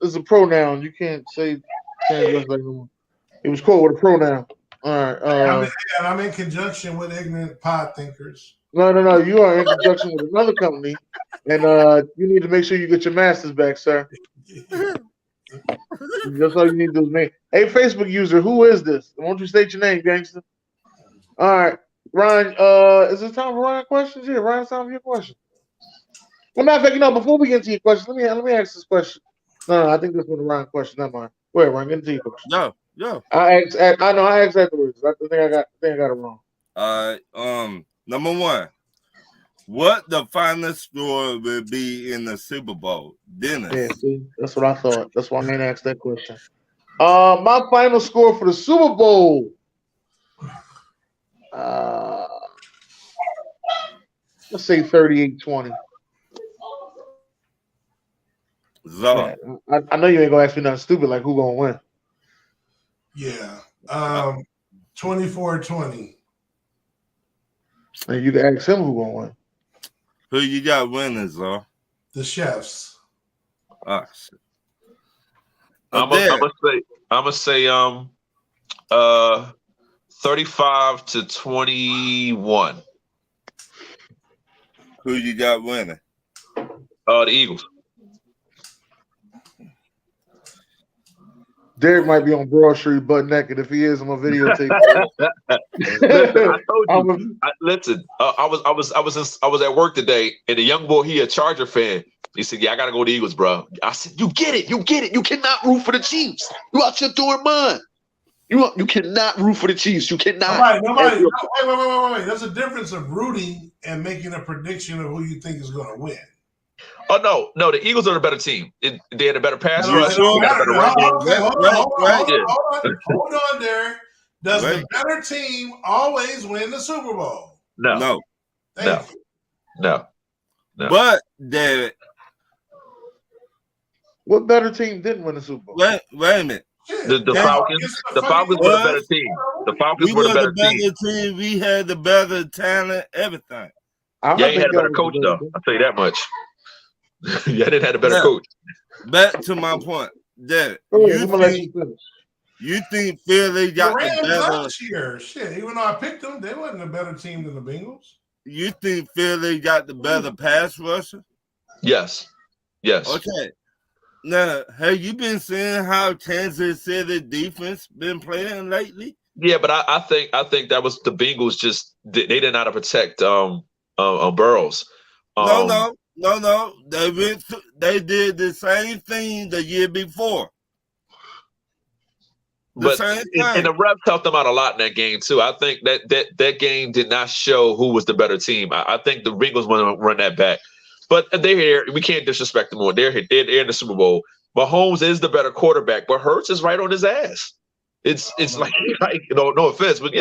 It's a pronoun. You can't say transvestite. It was called with a pronoun. All right. I'm in conjunction with ignorant pod thinkers. No. You are in conjunction with another company, and you need to make sure you get your masters back, sir. That's all you need to do is name. Hey, Facebook user, who is this? Won't you state your name, gangster? All right, Ryan. Is it time for Ryan questions? Yeah, Ryan, it's time for your question. Well, matter of fact, before we get into your question, let me ask this question. No, I think this was a Ryan question. Not mine. Wait, Ryan, get into your question. Yo. I know I asked afterwards. I think I got it wrong. Number one. What the final score will be in the Super Bowl? Dennis. Yeah, see, that's what I thought. That's why I ain't asked that question. My final score for the Super Bowl. Let's say 38-20. Zara. Yeah, I know you ain't gonna ask me nothing stupid like who gonna win. Yeah. 24-20. And you can ask him who gonna win. Who you got winning, Zara? The Chefs. Oh, shit. I'm gonna say 35-21. Who you got winning? The Eagles. Derek might be on Broad Street butt naked. If he is, I'm gonna videotape. Listen, I told you. Listen, I was at work today, and the young boy, he a Charger fan. He said, "Yeah, I gotta go to the Eagles, bro." I said, "You get it. You cannot root for the Chiefs. You out here doing mine. You cannot root for the Chiefs. You cannot." Nobody. Wait. There's a difference of rooting and making a prediction of who you think is going to win. Oh no, the Eagles are the better team. They had a better pass rush. Hold on, Derek. Does the better team always win the Super Bowl? No. But Derek, what better team didn't win the Super Bowl? Wait a minute. The Falcons. The Falcons were the better team. The Falcons were the better team. We had the better talent, everything. You ain't had a better coach, though. I'll tell you that much. You didn't have a better coach. Back to my point, Derek. You think Philly got the better? Year. Shit, even though I picked them, they wasn't a better team than the Bengals. You think Philly got the better pass rusher? Yes. Okay. Now, have you been seeing how Kansas City defense been playing lately? Yeah, but I think that was the Bengals. Just they didn't know how to protect Burrows. No. They did the same thing the year before. And the refs helped them out a lot in that game too. I think that game did not show who was the better team. I think the Bengals want to run that back, but they're here. We can't disrespect them more. They're here. They're in the Super Bowl. Mahomes is the better quarterback, but Hurts is right on his ass. It's like no offense, but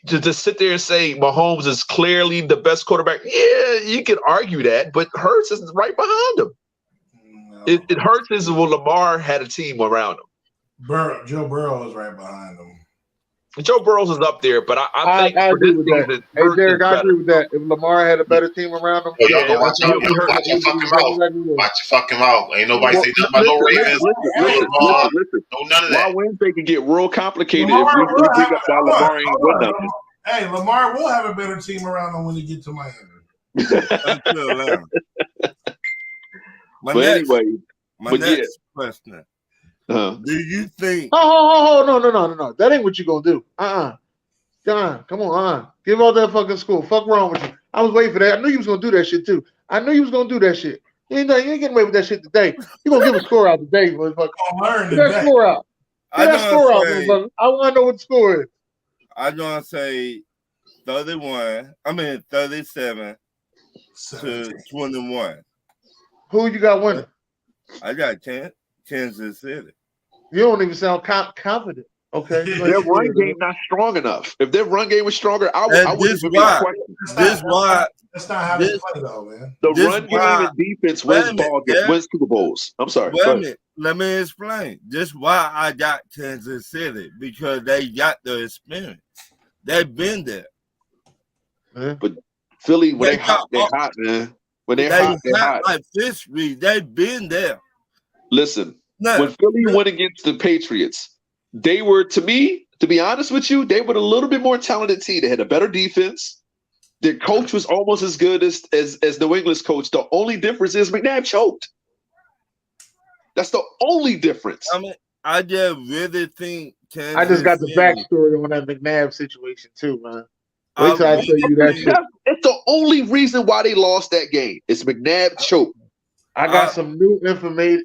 to sit there and say Mahomes is clearly the best quarterback, yeah, you can argue that, but Hurts is right behind him. No. It hurts is when Lamar had a team around him. Joe Burrow is right behind him. Joe Burrows is up there, but I think I for agree this with season, that. Hey, Derek, I agree with that. If Lamar had a better team around him, watch your fucking mouth. Ain't nobody say nothing about no Ravens. Listen. No, none of that. My Wednesday can get real complicated if we pick up why Lamar ain't good nothing. Hey, Lamar will have a better team around him when he gets to Miami. My next question. Do you think? Oh, no. That ain't what you gonna do. John, come on, give all that fucking school. Fuck wrong with you. I was waiting for that. I knew you was gonna do that shit too. You ain't getting away with that shit today. You gonna give a score out today, motherfucker. Get that score out. Motherfucker. I want to know what the score is. I'm gonna say 37 to 21. Who you got winning? I got Kansas City. You don't even sound confident. Okay, their run game not strong enough. If their run game was stronger, I wouldn't even be a question. That's not how they play, though, man. The run game and defense wins Super Bowls. I'm sorry. Wait a minute. Let me explain. This is why I got Kansas City, because they got the experience. They've been there. But Philly, when they're hot, man. When they're hot, they're hot. Like history, they've been there. Listen, when Philly went against the Patriots, they were, to me, to be honest with you, they were a little bit more talented team. They had a better defense. Their coach was almost as good as New England's coach. The only difference is McNabb choked. That's the only difference. I mean, I just really think Kansas I just got the City- backstory on that McNabb situation too, man. I Wait till I tell really you that think- shit. It's the only reason why they lost that game. It's McNabb choke. I got some new information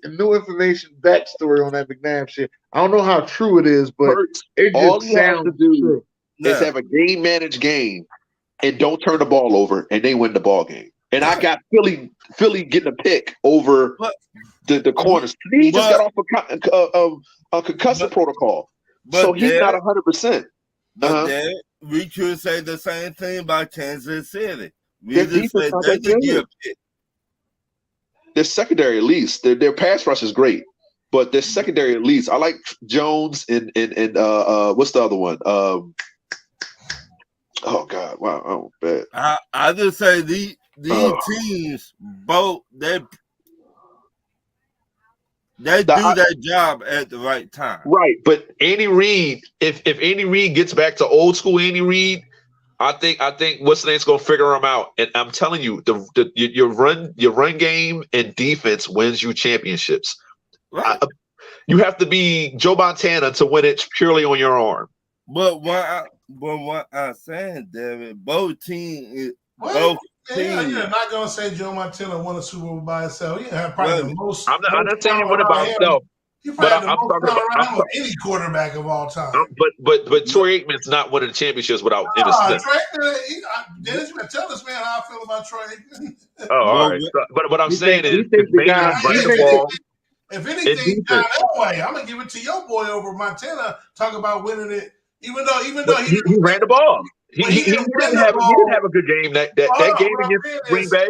backstory on that McNabb shit. I don't know how true it is, but Hurts. it All just you have to sounds do true. is have a game managed game and don't turn the ball over, and they win the ball game. And I got Philly getting a pick over the corners. He just got off a concussive protocol, so he's not 100%. But then we could say the same thing about Kansas City. We Their just defense say not they that could get good. a pick. Their secondary at least. Their pass rush is great, but their secondary at least. I like Jones and what's the other one? Oh God! Wow! Oh, bad. I just say these teams both they do their job at the right time. Right, but Andy Reid, if Andy Reid gets back to old school Andy Reid, I think what's the name's gonna figure him out. And I'm telling you, your run game and defense wins you championships. Right. You have to be Joe Montana to win it purely on your arm. But what I'm saying, David, both teams. You're not gonna say Joe Montana won a Super Bowl by himself. You have probably the most. I'm not saying he won it by himself. You probably I'm talking about of any quarterback of all time. But Troy Aikman's not winning the championships without Emmitt Smith. Dennis, you gotta tell this man how I feel about Troy Aikman. Oh, all right. But what I'm saying is, if anything, John Elway, I'm gonna give it to your boy over Montana. Talk about winning it, even though he ran the ball. He didn't have a good game that game against Green Bay.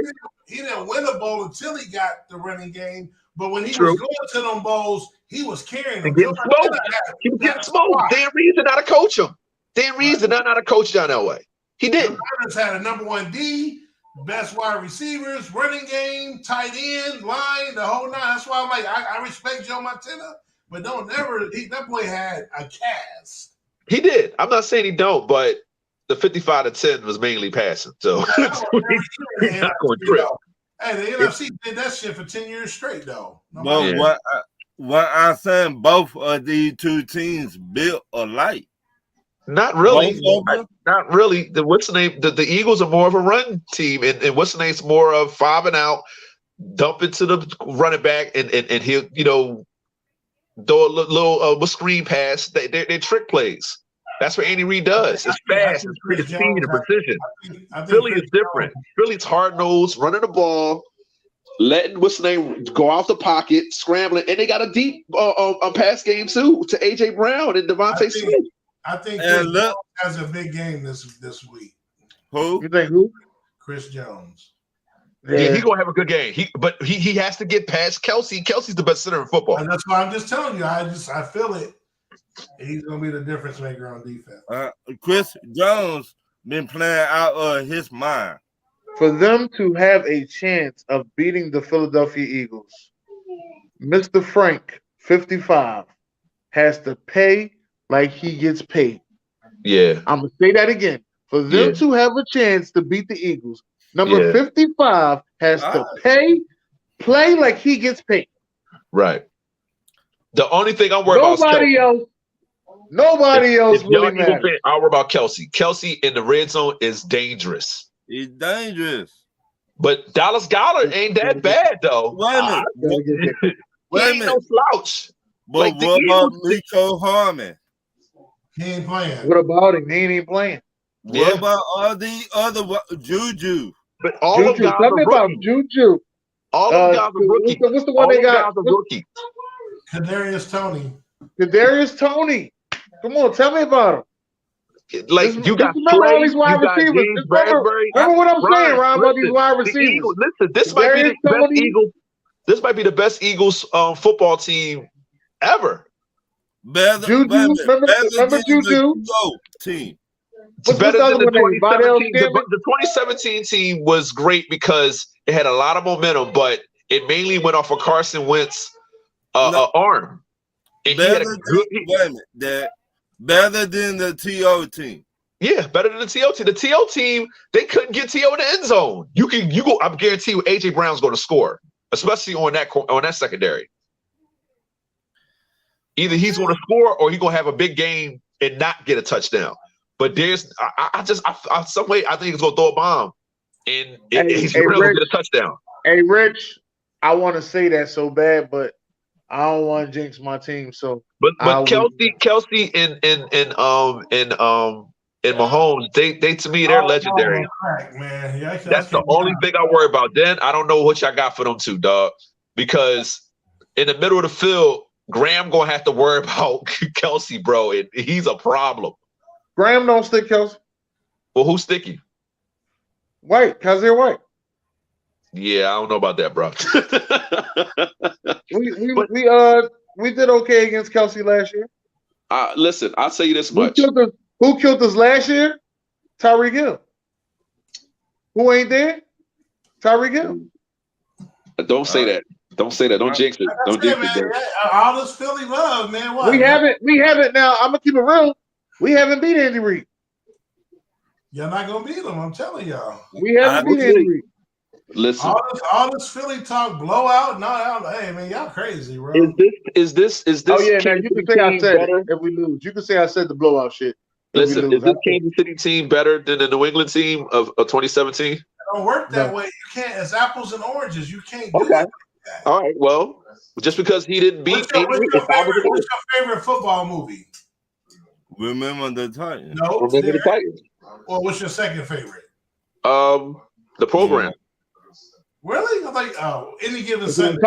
He didn't win a bowl until he got the running game. But when he was going to them bowls, he was carrying them. He was getting smoked. Dan Reeves did not coach him. Dan Reeves did not coach John Elway. He didn't. The Niners had a number 1 D, best wide receivers, running game, tight end, line, the whole nine. That's why I'm like, I respect Joe Montana, but that boy had a cast. He did. I'm not saying he don't, but the 55-10 was mainly passing. So he's not going to trip. Hey, the NFC did that shit for 10 years straight, though. But what I'm saying, both of these two teams built alike. Not really. Not really. What's the name? The Eagles are more of a run team, and what's the name's more of 5 and out, dump it to the running back, and he'll throw a little screen pass. They're trick plays. That's what Andy Reid does. It's fast, it's speed and precision. Philly is different. Philly's hard nosed, running the ball, letting what's the name go off the pocket, scrambling, and they got a deep pass game too to AJ Brown and Devontae Smith. I think Chris Jones has a big game this week. Who? You think who? Chris Jones. Yeah, he's gonna have a good game. He has to get past Kelsey. Kelsey's the best center in football. And that's why I'm just telling you. I feel it. He's gonna be the difference maker on defense. Chris Jones been playing out of his mind. For them to have a chance of beating the Philadelphia Eagles, Mr. Frank, 55, has to pay like he gets paid. Yeah. I'm going to say that again. For them to have a chance to beat the Eagles, number 55 has to play like he gets paid. Right. The only thing I'm worried about is Nobody else really matters. I'll worry about Kelsey. Kelsey in the red zone is dangerous. He's dangerous. But Dallas Goedert ain't that bad, though. Wait a minute. He ain't no slouch. But what about Nico Harmon? He ain't playing. What about him? He ain't even playing. What about all the other Juju? But all of guys tell me about Juju. All of guys are rookies. What's the one they got? Rookies. Kadarius Toney. Come on, tell me about him. Like you got all these wide receivers. Remember what I'm saying, Ron, about these wide receivers. This might be the best Eagles. This might be the best Eagles football team ever. Remember Juju? Team. It's better than the 2017. The 2017 team was great because it had a lot of momentum, but it mainly went off of Carson Wentz arm. And better than the TO team. Yeah, better than the TO team. The TO team, they couldn't get TO in the end zone. You go. I guarantee you, AJ Brown's going to score, especially on that secondary. Either he's going to score or he's going to have a big game and not get a touchdown. But some way I think he's going to throw a bomb and he's really going to get a touchdown. Hey, Rich, I want to say that so bad, but I don't want to jinx my team. So, but Kelsey and Mahomes, they to me they're legendary. Man. Yeah, that's the only thing I worry about. Then I don't know what y'all got for them two, dog. Because in the middle of the field, Graham gonna have to worry about Kelsey, bro, and he's a problem. Graham don't stick Kelsey. Well, who's sticky? White, Kazir White. Yeah, I don't know about that, bro. we did okay against Kelsey last year. Listen, I'll tell you this much. Who killed us last year? Tyreek Hill. Who ain't there? Tyreek Hill. Don't say that. Don't say that. Don't jinx it. Don't jinx it. All this Philly love, man. What? We haven't now. I'm gonna keep it real. We haven't beat Andy Reid. You're not gonna beat him. I'm telling y'all. We haven't beat Andy Reid. Listen, all this Philly talk blowout. No, hey man, y'all crazy, bro. Is this? Oh yeah, man. You can say I said it if we lose. You can say I said the blowout shit. Listen, is this Kansas City team better than the New England team of 2017? It don't work that way. You can't. It's apples and oranges. You can't do that. All right. Well, just because he didn't beat. What's your favorite football movie? Remember the Titans. No, Remember the Titans. Well, what's your second favorite? The Program. Really? I'm like, Any Given Sunday.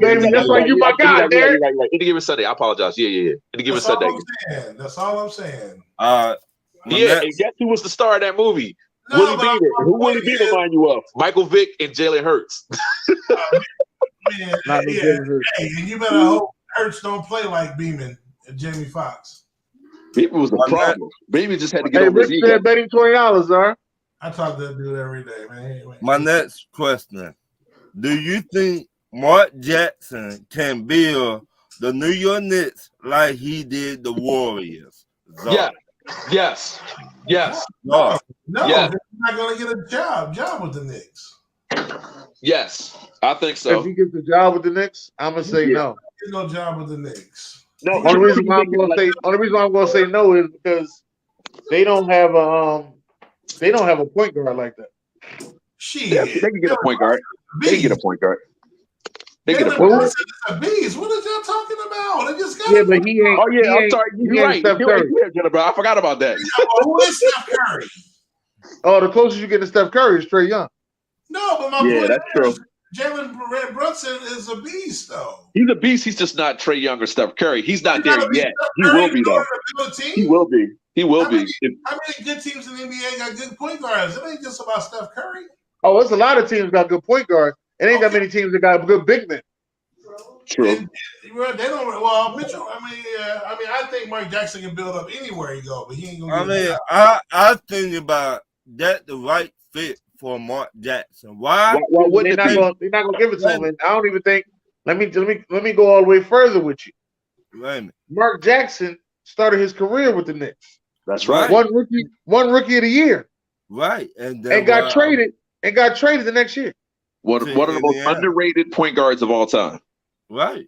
Baby. That's why you my guy, Derek. Right. Any Given Sunday. I apologize. Yeah. Any Given Sunday. That's all I'm saying. And guess who was the star of that movie? Willie Beaver. Who Willie Beaver remind you of? Michael Vick and Jalen Hurts. Hey, and you better hope Hurts don't play like Beeman and Jamie Foxx. Beeman was the problem. Beeman just had to get over his ego. Said betting $20, sir. I talk to that dude every day, man. Anyway. My next question. Do you think Mark Jackson can build the New York Knicks like he did the Warriors? Yes. No, yes. He's not going to get a job with the Knicks. Yes, I think so. If he gets the job with the Knicks, I'm gonna say no. There's no job with the Knicks. No, only reason why I'm gonna say no is because they don't have a point guard like that. Shit, they can get a point guard. They can get a point guard. They get a beast. What are y'all talking about? They just got but he ain't. Oh yeah, I'm sorry. You're right. Steph Curry. Bro. I forgot about that. Who is Steph Curry? Oh, the closest you get to Steph Curry is Trae Young. No, but my point that's true. Jalen Brunson is a beast, though. He's a beast. He's just not Trae Young or Steph Curry. He's not there yet. He will be though. He will be. He will be. How many good teams in the NBA got good point guards? It ain't just about Steph Curry. Oh, it's a lot of teams got good point guards. It ain't that many teams that got good big men. True. And, they don't. Well, Mitchell. I think Mark Jackson can build up anywhere he go, but he ain't gonna. I think about that the right fit for Mark Jackson. Why? They're not gonna give it to him. And I don't even think. Let me go all the way further with you. Right. Mark Jackson started his career with the Knicks. That's right. One rookie of the year. Right. And got traded the next year. One of the most underrated point guards of all time. Right.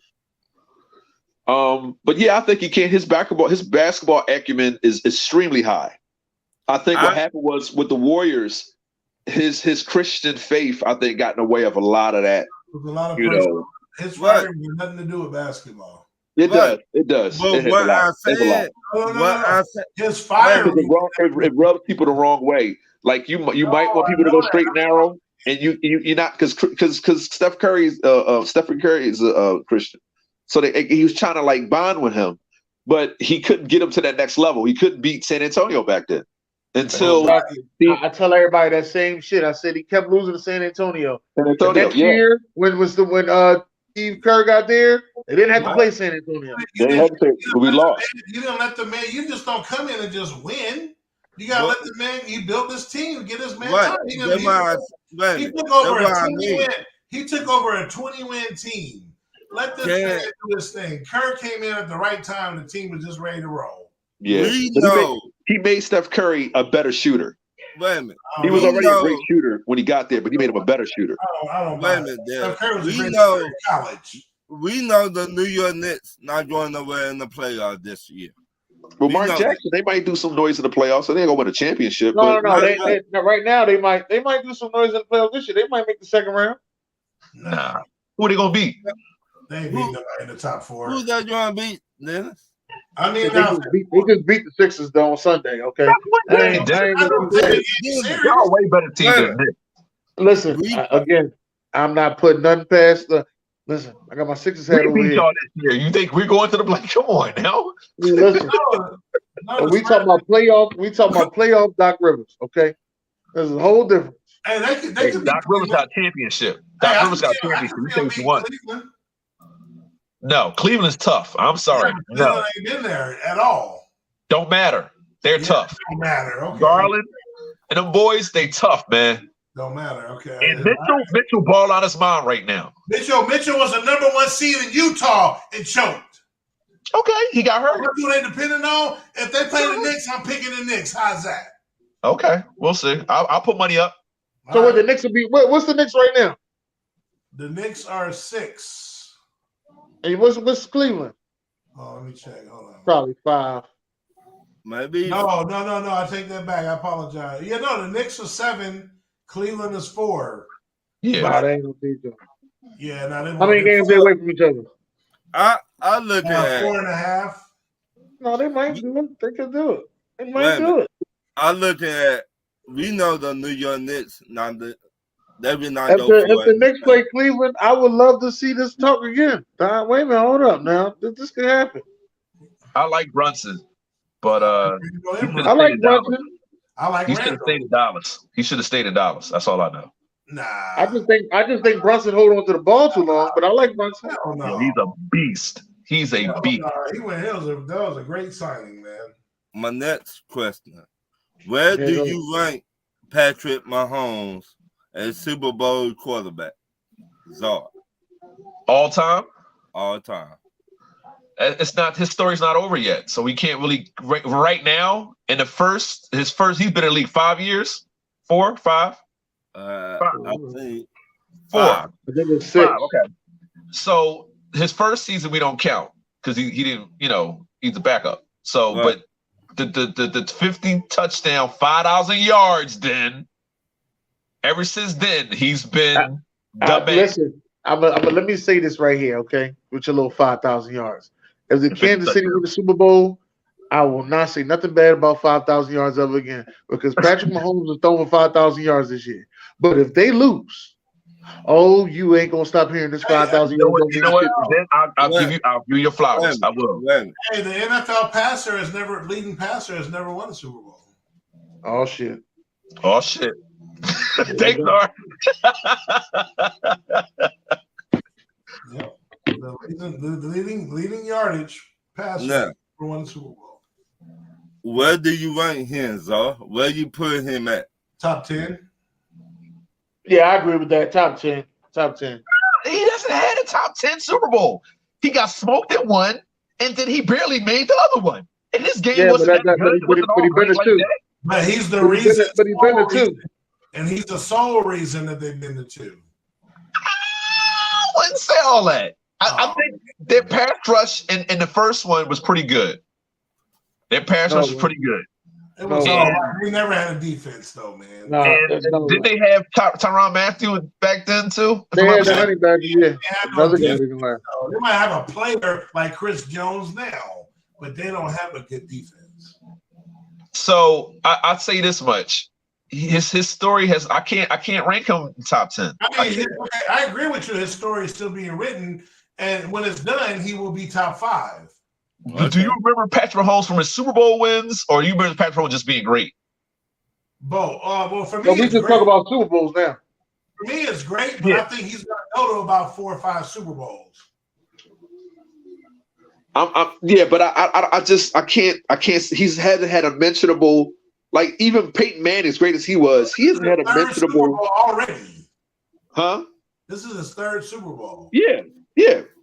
But yeah, I think he can. His basketball acumen is extremely high. I think what happened was with the Warriors, his Christian faith, I think, got in the way of a lot of that. There's a lot of his firing has nothing to do with basketball. It does. It does. But it what I said, his firing, it rubs people the wrong way. Like you might want people to go straight and narrow, and you're not because Steph Curry is a Christian, so he was trying to like bond with him, but he couldn't get him to that next level. He couldn't beat San Antonio back then. Until I tell everybody that same shit. I said he kept losing to San Antonio. The next year, when Steve Kerr got there, they didn't have to play San Antonio. We lost. You didn't let the man. You just don't come in and just win. You gotta let the man. He built this team, get his man time. He took over a 20-win. He took over a 20-win team. Let this man do his thing. Kerr came in at the right time. The team was just ready to roll. Yeah, he made Steph Curry a better shooter. Wait a minute. He was already a great shooter when he got there, but he made him a better shooter. I don't Wait a minute, Steph Curry was a great know in college. we know the New York Knicks not going nowhere in the playoffs this year. Well, We Mark know Jackson, they might do some noise in the playoffs, so they ain't gonna win a championship. No, but they right now they might do some noise in the playoffs this year. They might make the second round. Nah. Who they gonna beat? They ain't beating nobody in the top 4. Who's that going to beat, Dennis? I mean, They now, just beat the Sixers though on Sunday. Okay, That's I ain't gonna do that. Y'all way better team than this. Listen, again, I'm not putting nothing past the. Listen, I got my Sixers hat We over beat here. y'all this year. You think we're going to the black? Come on now. Listen, we talking about playoff. We talking about playoff Doc Rivers. Okay, there's a whole difference. Hey, they could Doc Rivers got championship. Doc Rivers got championship. You say what you want. Cleveland. No, Cleveland's tough. I'm sorry. Yeah, No, Cleveland ain't been there at all. don't matter. They're tough. Don't matter. Okay. Garland and them boys, they tough, man. Don't matter. Okay. And Mitchell ball out his mind right now. Mitchell was a number 1 seed in Utah and choked. Okay, he got hurt. What do they depending on? If they play the Knicks, I'm picking the Knicks. How's that? Okay, we'll see. I'll put money up. So what the Knicks will be? What's the Knicks right now? The Knicks are 6. And what's Cleveland? Oh, let me check. Hold on. Probably 5. Maybe. No. I take that back. I apologize. Yeah, no, the Knicks are 7. Cleveland is 4. Yeah. Nah, they ain't gonna beat them. Yeah, now they. How many games they away from each other? I look at 4.5. No, they might do it. They could do it. They might do it. I look at. We know the New York Knicks they will not If go the Knicks play Cleveland, I would love to see this talk again. Wait a minute, hold up now. This could happen. I like Brunson, but I like Brunson. I he should have stayed in Dallas. He should have stayed in Dallas. That's all I know. Nah. I just think Brunson hold on to the ball too long, but I like Brunson. No. He's a beast. He's a beast. He went. That was a great signing, man. My next question: where do you rank Patrick Mahomes as Super Bowl quarterback? Czar. All time. All time. It's not, his story's not over yet, so we can't really right now. In his first, he's been in the league 5 years, 4, 5. I think 4. I think it's 6. 5, okay. So his first season we don't count because he didn't, he's a backup. So, right. But the 50 touchdown, 5,000 yards. Then, ever since then, he's been the man. Listen, let me say this right here, okay? With your little 5,000 yards. If the Kansas City win the Super Bowl, I will not say nothing bad about 5,000 yards ever again because Patrick Mahomes is throwing 5,000 yards this year. But if they lose, you ain't gonna stop hearing this 5,000 yards. You know what? Then I'll give you your flowers. I will. Hey, the NFL leading passer has never won a Super Bowl. Oh shit. Thanks, Lord. Yep. The leading yardage passer never won a Super Bowl. Where do you rank him, Czar? Where you put him at? Top 10. Yeah, I agree with that. Top 10. Top 10. He doesn't have a top 10 Super Bowl. He got smoked at one, and then he barely made the other one. And this game wasn't that good. It wasn't all great like that. But he's the reason. But he's been the 2. And he's the sole reason that they've been the 2. I wouldn't say all that. I think their pass rush in the first one was pretty good. Their pass rush was pretty good. It was all right. We never had a defense, though, man. Did they have Tyrann Mathieu back then, too? They had the running back, yeah. They might have a player like Chris Jones now, but they don't have a good defense. So I'd say this much. His story has I can't rank him top 10. I agree with you. His story is still being written, and when it's done, he will be top 5. Okay. Do you remember Patrick Mahomes from his Super Bowl wins, or you remember Patrick Mahomes just being great? Both. Well, for me, we just talk about Super Bowls now. For me, it's great, but I think he's going to go to about 4 or 5 Super Bowls. But I can't. He's hasn't had a mentionable. Like even Peyton Manning, as great as he was, he hasn't had a mentionable already. Huh? This is his 3rd Super Bowl. Yeah.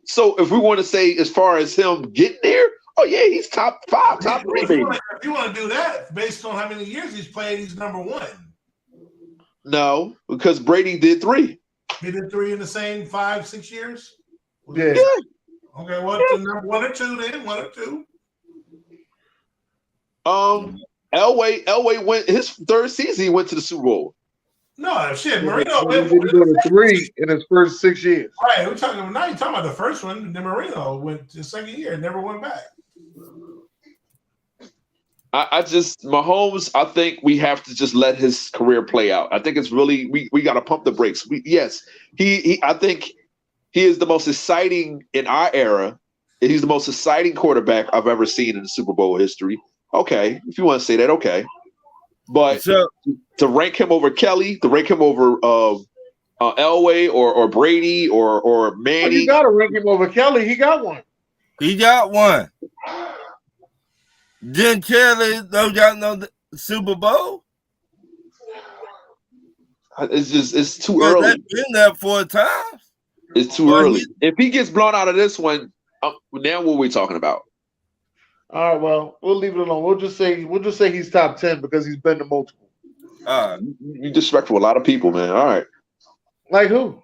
So if we want to say as far as him getting there, he's top 5, top 3. If you want to do that based on how many years he's played, he's number 1. No, because Brady did 3. He did 3 in the same 5-6 years. Yeah. Okay, well, the number 1 or 2 then, 1 or 2. Elway went his third season. He went to the Super Bowl. No, shit, But Marino he went didn't go to 3 in his first 6 years. right. We're talking now. You're talking about the first one. Then Marino went the second year, and never went back. I just Mahomes. I think we have to just let his career play out. I think it's really we got to pump the brakes. He I think he is the most exciting in our era. He's the most exciting quarterback I've ever seen in the Super Bowl history. Okay, if you want to say that, okay. But to rank him over Kelly, to rank him over Elway or Brady or Manning, you got to rank him over Kelly. He got one. He got one. Didn't Kelly got no Super Bowl? It's too early. They've been there 4 times. It's too early. If he gets blown out of this one, now what are we talking about? All right, well, we'll leave it alone. We'll just say he's top 10 because he's been to multiple. You disrespectful a lot of people, man. All right. Like who?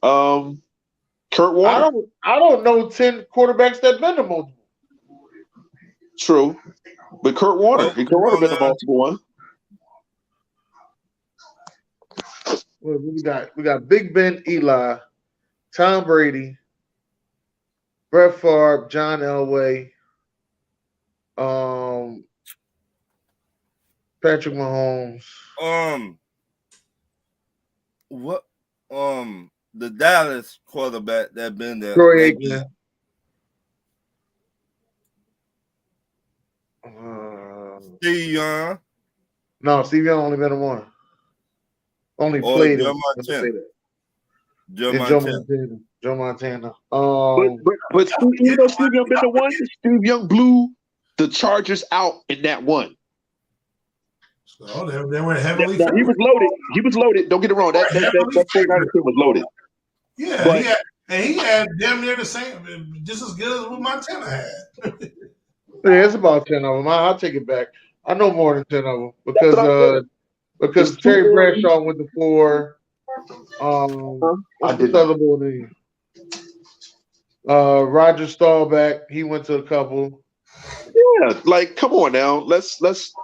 Kurt Warner. I don't know 10 quarterbacks that been to multiple. True, but Kurt Warner, he could have been a multiple one. Well, we got Big Ben, Eli, Tom Brady, Brett Favre, John Elway, Patrick Mahomes. What? The Dallas quarterback that been there. Troy Aikman. Steve Young. No, Steve Young only been to one. Only played Joe Montana. Joe Montana. But Steve Young been the one. Steve Young blew the Chargers out in that one. So they were heavily. He was loaded. He was loaded. Don't get it wrong. That 49ers team was loaded. Yeah, but, he had damn near the same, just as good as what Montana had. Yeah, it's about 10 of them. I'll take it back. I know more than 10 of them because Terry Bradshaw went to 4. I did other boy name. Roger Staubach, he went to a couple. Yeah, like come on now. Let's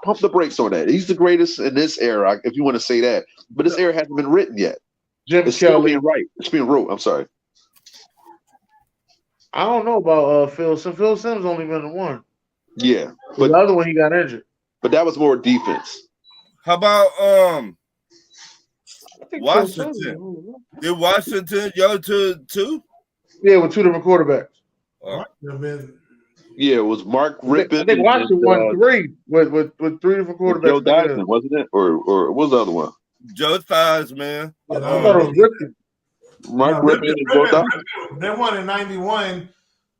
pump the brakes on that. He's the greatest in this era, if you want to say that. But this era hasn't been written yet. It's Kelly. Being right. It's being wrote. I'm sorry. I don't know about Phil Sims. Phil Sims only been to 1. Yeah, but the other one he got injured. But that was more defense. How about Washington? Did Washington go to 2? Yeah, with 2 different quarterbacks. Yeah, it was Mark Rippon. I think Washington won 3 with 3 different quarterbacks. Joe Dyson, wasn't it? Or what was the other one? Joe Theismann. I thought it was Rippon. Mark Rippon and Joe Dyson. They won in 91.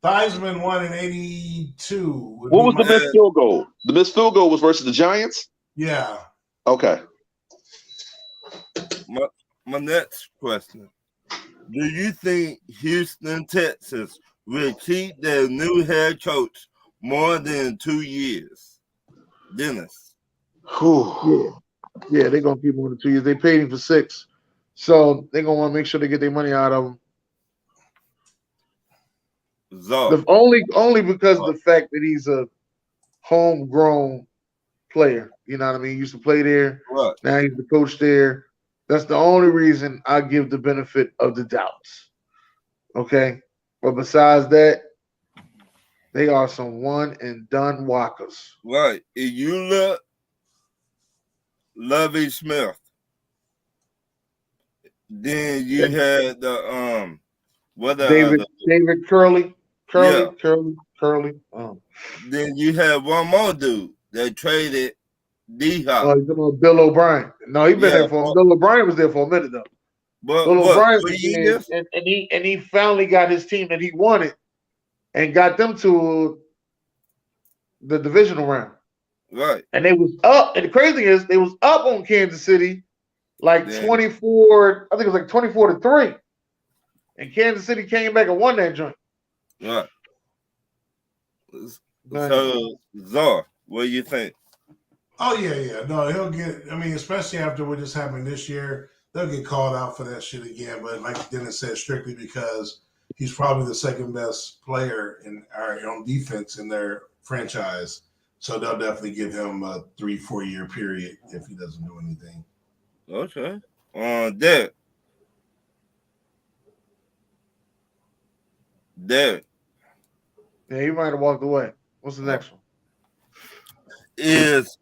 Theismann won in 82. What was the missed field goal? The missed field goal was versus the Giants? Yeah. Okay. My next question. Do you think Houston, Texas will keep their new head coach more than 2 years? Dennis. Yeah, they're going to keep more than 2 years. They paid him for 6. So they're going to want to make sure they get their money out of him. Only because of the fact that he's a homegrown player. You know what I mean? He used to play there. Right. Now he's the coach there. That's the only reason I give the benefit of the doubts. Okay? But besides that, they are some one and done walkers. Right. If you look Lovie Smith, then you had the David Curley. Then you had one more dude that traded D-Hop. Oh, he's talking about Bill O'Brien. No, he's been there for Bill O'Brien was there for a minute though. But Bill O'Brien was there, and he finally got his team that he wanted and got them to the divisional round. Right. And they was up, and the crazy thing is they was up on Kansas City like 24, I think it was like 24-3. And Kansas City came back and won that joint. Right. So, Zar, what do you think? Oh, yeah. No, he'll get, I mean, especially after what just happened this year, they'll get called out for that shit again. But like Dennis said, strictly because he's probably the second best player in our on defense in their franchise. So they'll definitely give him a 3-4 year period if he doesn't do anything. Okay. Derek. Derek. Yeah, he might have walked away. What's the next one? Is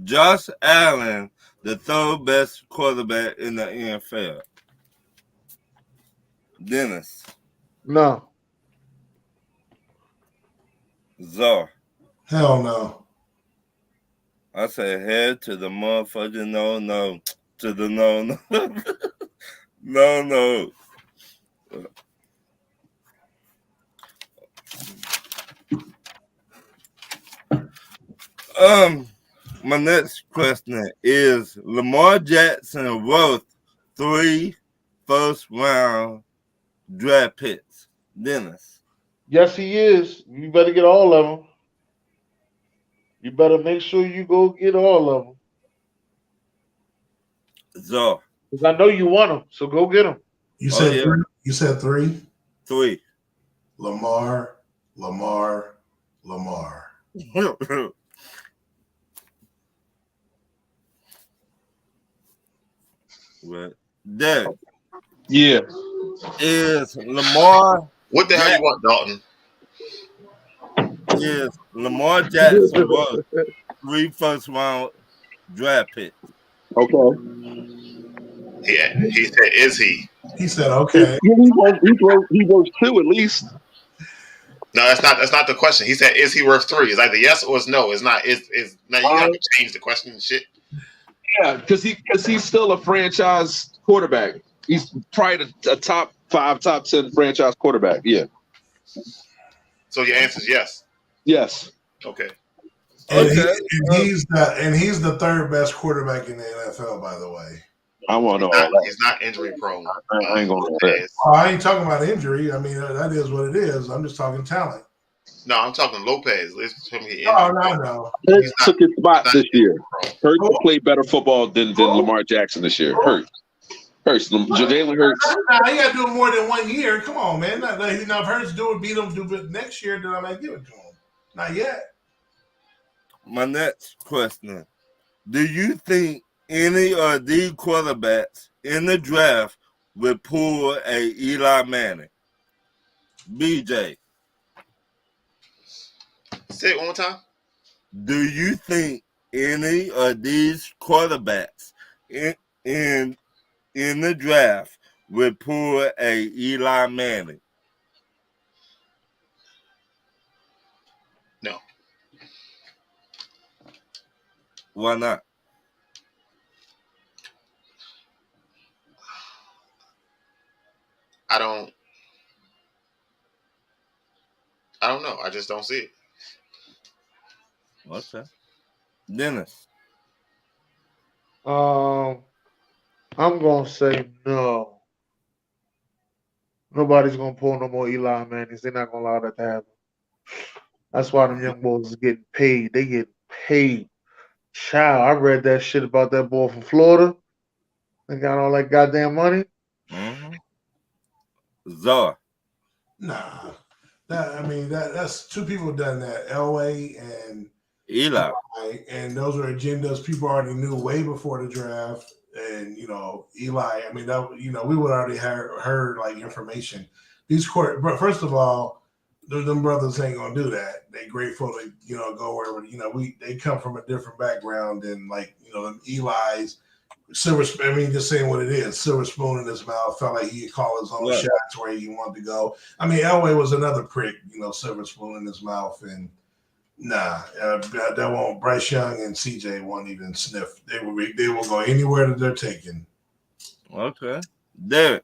Josh Allen the third best quarterback in the NFL? Dennis. No. Czar. Hell no. I say head to the motherfucking no to the no. No. My next question is Lamar Jackson worth 3 first-round draft picks? Dennis. Yes, he is. You better get all of them. You better make sure you go get all of them. Czar. Because I know you want them, so go get them. You said three? You said 3? 3. Lamar. Right. Derek. Yeah. Is Lamar. What the hell you want, Dalton? Is Lamar Jackson worth 3 first-round draft picks? Okay. Yeah, he said, "Is he?" He said, "Okay." He worth 2 at least. No, that's not the question. He said, "Is he worth 3?" It's either yes or it's no. It's not. Is now you have to change the question and shit. Yeah, because he's still a franchise quarterback. He's probably a top 5, top 10 franchise quarterback. Yeah. So your answer is yes. Yes. Okay. And he's the third best quarterback in the NFL, by the way. I want to know all that. He's not injury prone. I ain't gonna know that. I ain't talking about injury. I mean, that is what it is. I'm just talking talent. No, I'm talking Lopez. Let's tell me. No. Hurts took his spot this year. Hurts played better football than Lamar Jackson this year. Hurts. Jalen Hurts. Nah, he got to do it more than 1 year. Come on, man. Now, if Hurts beat him, do it next year, then I might give it to him. Not yet. My next question. Do you think any of these quarterbacks in the draft will pull a Eli Manning? BJ. Say it one more time. Do you think any of these quarterbacks in the draft will pull a Eli Manning? No. Why not? I don't know. I just don't see it. Okay. Dennis. I'm gonna say no. Nobody's gonna pull no more Eli Mannings. They're not gonna allow that to happen. That's why them young boys is getting paid. They get paid. Child, I read that shit about that boy from Florida. They got all that goddamn money. Mm-hmm. Czar. Nah. That's two people done that. Elway and Eli. And those are agendas people already knew way before the draft. And Eli, we would already heard like information. But first of all, them brothers ain't gonna do that. They grateful to go wherever. They come from a different background than them Eli's silver. Just saying what it is. Silver spoon in his mouth. Felt like he could call his own shots where he wanted to go. Elway was another prick. Silver spoon in his mouth and. Nah, that won't. Bryce Young and CJ won't even sniff. They will go anywhere that they're taking. Okay, Derek.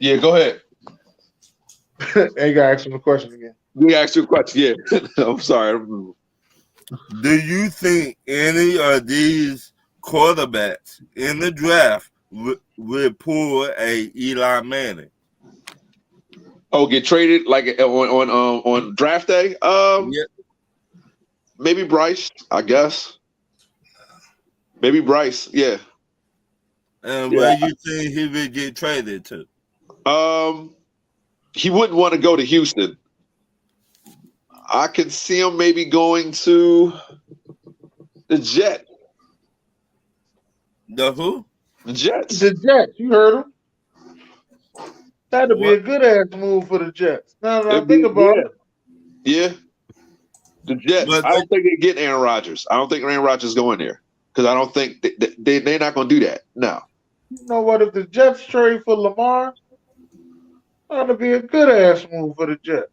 Yeah, go ahead. Hey, you gotta ask him a question again. We asked you a question. Yeah, I'm sorry. Do you think any of these quarterbacks in the draft will pull a Eli Manning? Oh, get traded like on draft day? Maybe Bryce, I guess. Maybe Bryce. Yeah. And where you think he would get traded to? He wouldn't want to go to Houston. I could see him maybe going to the Jets. The who? The Jets. The Jets. You heard him. That'd be What? a good ass move for the Jets. Now that I It'd think be- about it. Yeah. The Jets. But I don't think they get Aaron Rodgers. I don't think Aaron Rodgers is going there because I don't think they're not going to do that. No. You know what? If the Jets trade for Lamar, that'd be a good ass move for the Jets.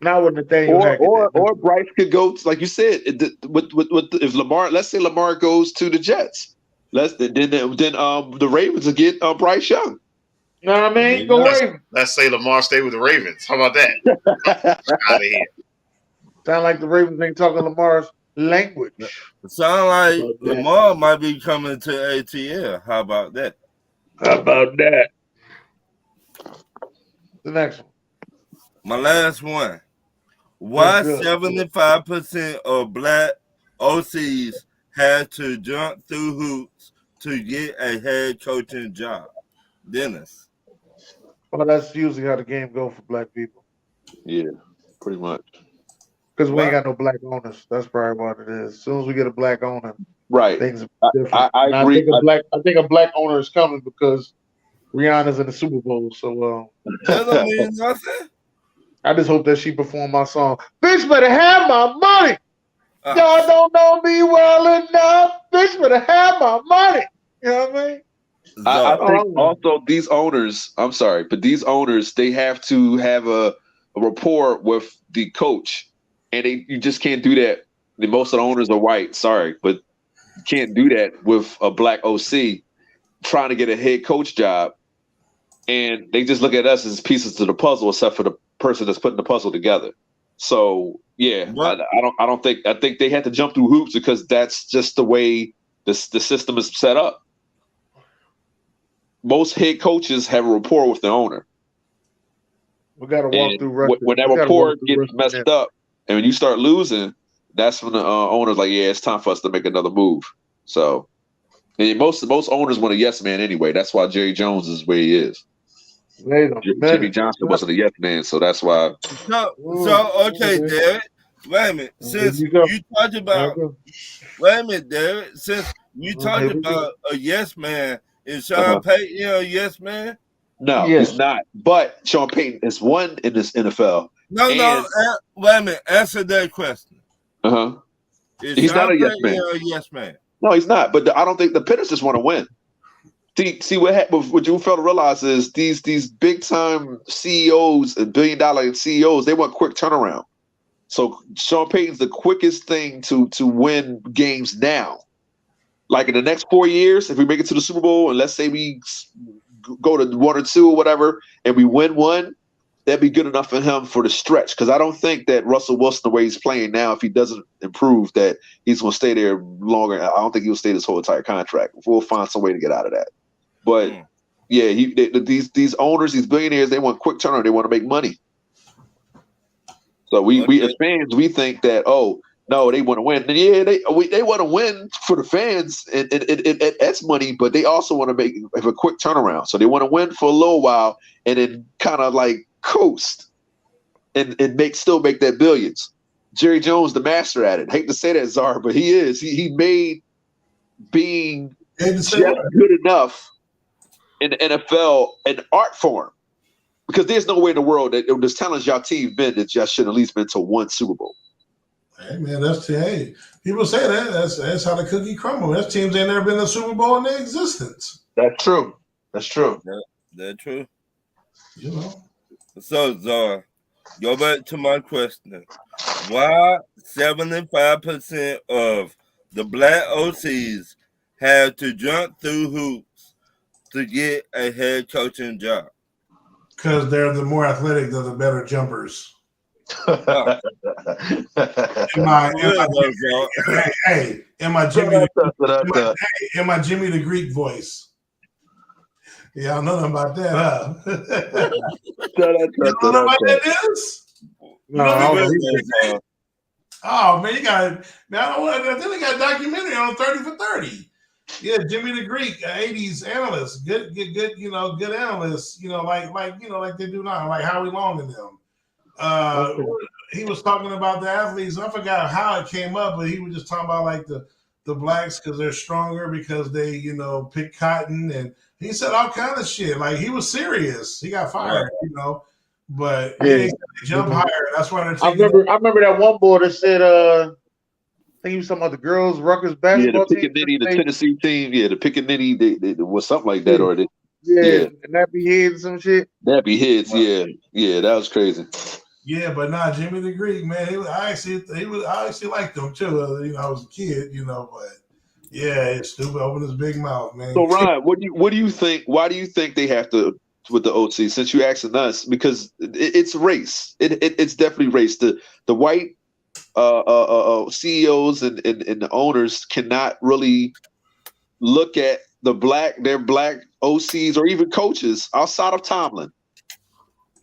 Not with Nathaniel Hackett. Or Bryce could go like you said. If Lamar, let's say Lamar goes to the Jets, then the Ravens will get Bryce Young. You know what I mean? Go Ravens. Let's say Lamar stay with the Ravens. How about that? Out of here. Sound like the Ravens ain't talking Lamar's language. it sounds like Lamar might be coming to ATL. How about that? How about that? The next one. My last one. Why That's good. 75% of black OCs had to jump through hoops to get a head coaching job? Dennis. Well, that's usually how the game go for black people. Yeah, pretty much. Because we Why? ain't got no black owners. That's probably what it is. As soon as we get a black owner, Right. things are different. I And agree. I think a black owner is coming because Rihanna's in the Super Bowl. So That don't mean nothing. I just hope that she perform my song. Bitch better have my money. Uh, Y'all don't know me well enough. Bitch better have my money. You know what I mean? I Czar. think also these owners, I'm sorry, but these owners, they have to have a rapport with the coach. And you just can't do that. Most of the owners are white, sorry, but you can't do that with a black OC trying to get a head coach job. And they just look at us as pieces to the puzzle, except for the person that's putting the puzzle together. So yeah, What? I think they had to jump through hoops because that's just the way the system is set up. Most head coaches have a rapport with the owner. We got to walk And through Russia. when that We gotta rapport walk through gets Russia messed next. up, and when you start losing, that's when the owner's like, "Yeah, it's time for us to make another move." So, and most owners want a yes man anyway. That's why Jerry Jones is where he is. Wait a Jimmy minute. Johnson wasn't a yes man, so that's why. So okay, Okay. Derek. Wait a minute. Since you go. you talked about, wait a minute, Derek. Since you talked here we go. about a yes man, is Sean Payton a yes man? No, Yes. he's not. But Sean Payton is one in this NFL. No. Wait a minute. Answer that question. Uh-huh. Is He's Sean not a yes Payton man. a yes man? No, he's not. But I don't think the Pitters just want to win. See what you fail to realize is these big time CEOs and $1 billion CEOs, they want quick turnaround. So Sean Payton's the quickest thing to win games now. Like in the next 4 years, if we make it to the Super Bowl, and let's say we go to 1 or 2 or whatever, and we win one, that'd be good enough for him for the stretch. Because I don't think that Russell Wilson, the way he's playing now, if he doesn't improve, that he's going to stay there longer. I don't think he'll stay this whole entire contract. We'll find some way to get out of that. But yeah, these owners, these billionaires, they want quick turnaround. They want to make money. So we as fans, we think that, oh no, they want to win. And yeah, they want to win for the fans, and that's money. But they also want to have a quick turnaround. So they want to win for a little while and then kind of like coast and still make that billions. Jerry Jones, the master at it. Hate to say that, Czar, but he is. He made being just good enough in the NFL an art form. Because there's no way in the world that there's talents y'all team been that y'all should at least been to one Super Bowl. Hey man, people say that. That's how the cookie crumbles. There's teams ain't never been to the Super Bowl in their existence. That's true. That's true. That's true. You know. So, Czar, go back to my question. Why 75% of the black OCs had to jump through hoops to get a head coaching job? Because they're the more athletic, they're the better jumpers. In my Jimmy the Greek voice. Yeah, I know nothing about that, huh? You don't know about that is? No, I don't know. Oh man, you got man. I think they got a documentary on 30 for 30. Yeah, Jimmy the Greek, 80s analyst, good, good analyst, like they do now, like Howie Long and them. Okay. He was talking about the athletes. I forgot how it came up, but he was just talking about like the blacks because they're stronger because they pick cotton, and he said all kind of shit. Like he was serious. He got fired, but yeah, he said they jump higher. That's why they're taking. I remember that one boy that said, I think he was talking about the girls' Rutgers Yeah, the basketball team. Pickaninny, the Tennessee team. Yeah, the Pickaninny, they was something like that, or yeah, and that be head and some shit. That'd be hits. Yeah, that was crazy. Yeah, but nah, Jimmy the Greek, man, I actually liked him too. I was a kid, but yeah, it's stupid. Open his big mouth, man. So Ryan, what do you think? Why do you think they have to with the OC? Since you asking us, because it's race. It's definitely race. The white CEOs and the owners cannot really look at their black OCs or even coaches outside of Tomlin.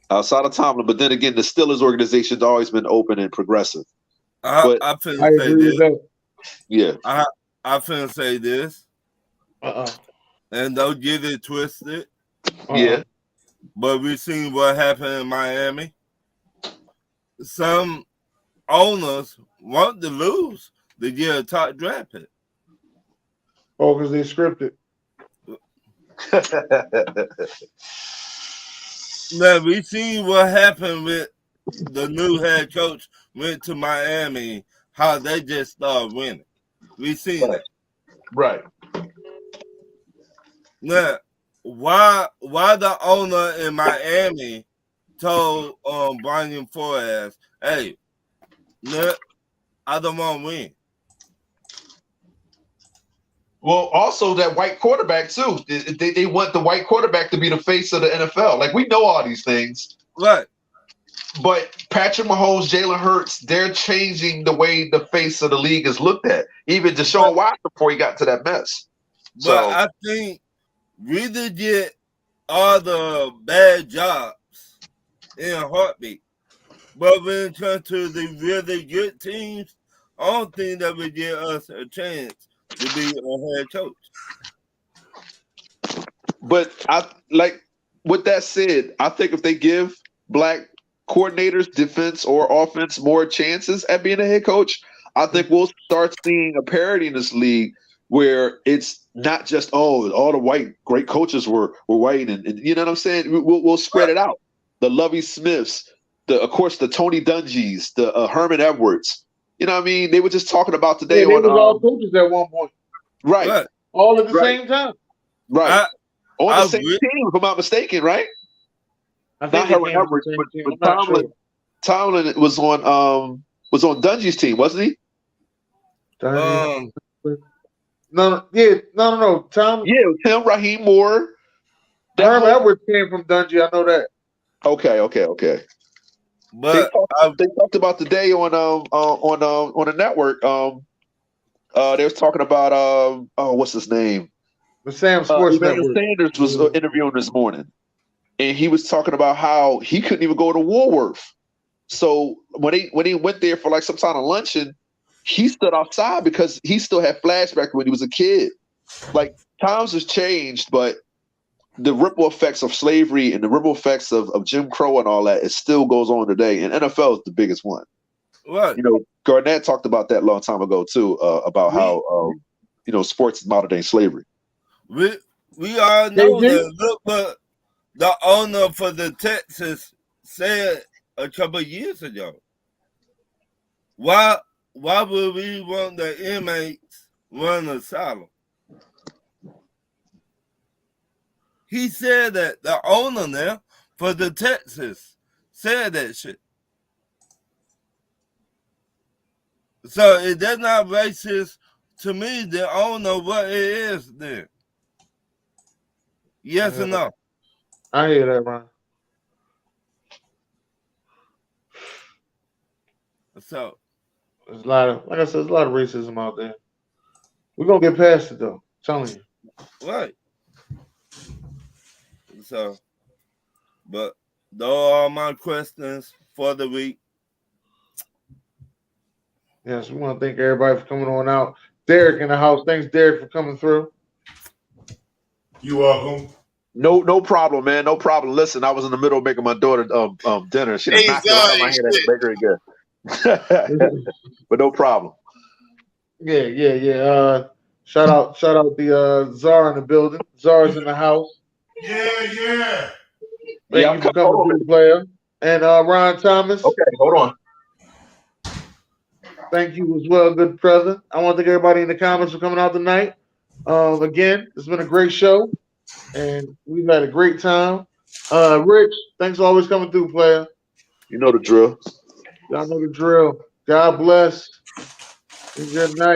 But then again, the Steelers organization's always been open and progressive. I agree with that. Yeah. I finna say this. And don't get it twisted. Yeah. But we seen what happened in Miami. Some owners want to lose to get a top draft pick. Oh, because they scripted. Now we seen what happened with the new head coach went to Miami, how they just started winning. We seen it. Right. Now, why the owner in Miami told Brian Flores, hey, look, I don't want to win. Well, also that white quarterback too. They want the white quarterback to be the face of the NFL. Like we know all these things, right? But Patrick Mahomes, Jalen Hurts, they're changing the way the face of the league is looked at. Even Deshaun Watson before he got to that mess. But I think we did get all the bad jobs in a heartbeat. But when it comes to the really good teams, I don't think that would give us a chance to be a head coach. But with that said, I think if they give black coordinators, defense or offense, more chances at being a head coach, I think we'll start seeing a parity in this league where it's not just all the white great coaches were white, and you know what I'm saying. We'll spread it out. The Lovie Smiths, of course the Tony Dungys, the Herman Edwards. You know what I mean? They were just talking about today. They was all coaches at one point. Right. All at the same time. Right. On the same team, if I'm not mistaken, right? I think not Herman Edwards, but Tomlin was on Dungy's team, wasn't he? No. Tom. Yeah, it was him, Raheem Moore. Herman Edwards came from Dungy. I know that. Okay. But they talked about today on the network. They was talking about what's his name? The Sam Sports Emmanuel Sanders was interviewing this morning, and he was talking about how he couldn't even go to Woolworth. So when he went there for like some kind of luncheon, he stood outside because he still had flashbacks when he was a kid. Like times has changed, but the ripple effects of slavery and the ripple effects of Jim Crow and all that, it still goes on today. And NFL is the biggest one. Right. Garnett talked about that a long time ago too, about how sports is modern day slavery. We all know that. Look what the owner for the Texas said a couple of years ago. Why would we want the inmates run asylum? He said that the owner now for the Texas said that shit. So if that's not racist to me, then I don't know what it is then. Yes or no? I hear that, man. So there's a lot of, like I said, there's a lot of racism out there. We're gonna get past it though. I'm telling you. Right. So, but those are my questions for the week. Yes, we want to thank everybody for coming on out. Derek in the house. Thanks, Derek, for coming through. You welcome. No problem, man. No problem. Listen, I was in the middle of making my daughter dinner. She done Hey, knocked it right on my head at the bakery again. But no problem. Yeah. Shout out the Czar in the building. Czar's in the house. Yeah. Thank you for coming through, player. And Ron Thomas. Okay, hold on. Thank you as well, good brother. I want to thank everybody in the comments for coming out tonight. Again, it's been a great show, and we've had a great time. Rich, thanks for always coming through, player. You know the drill. Y'all know the drill. God bless. And good night.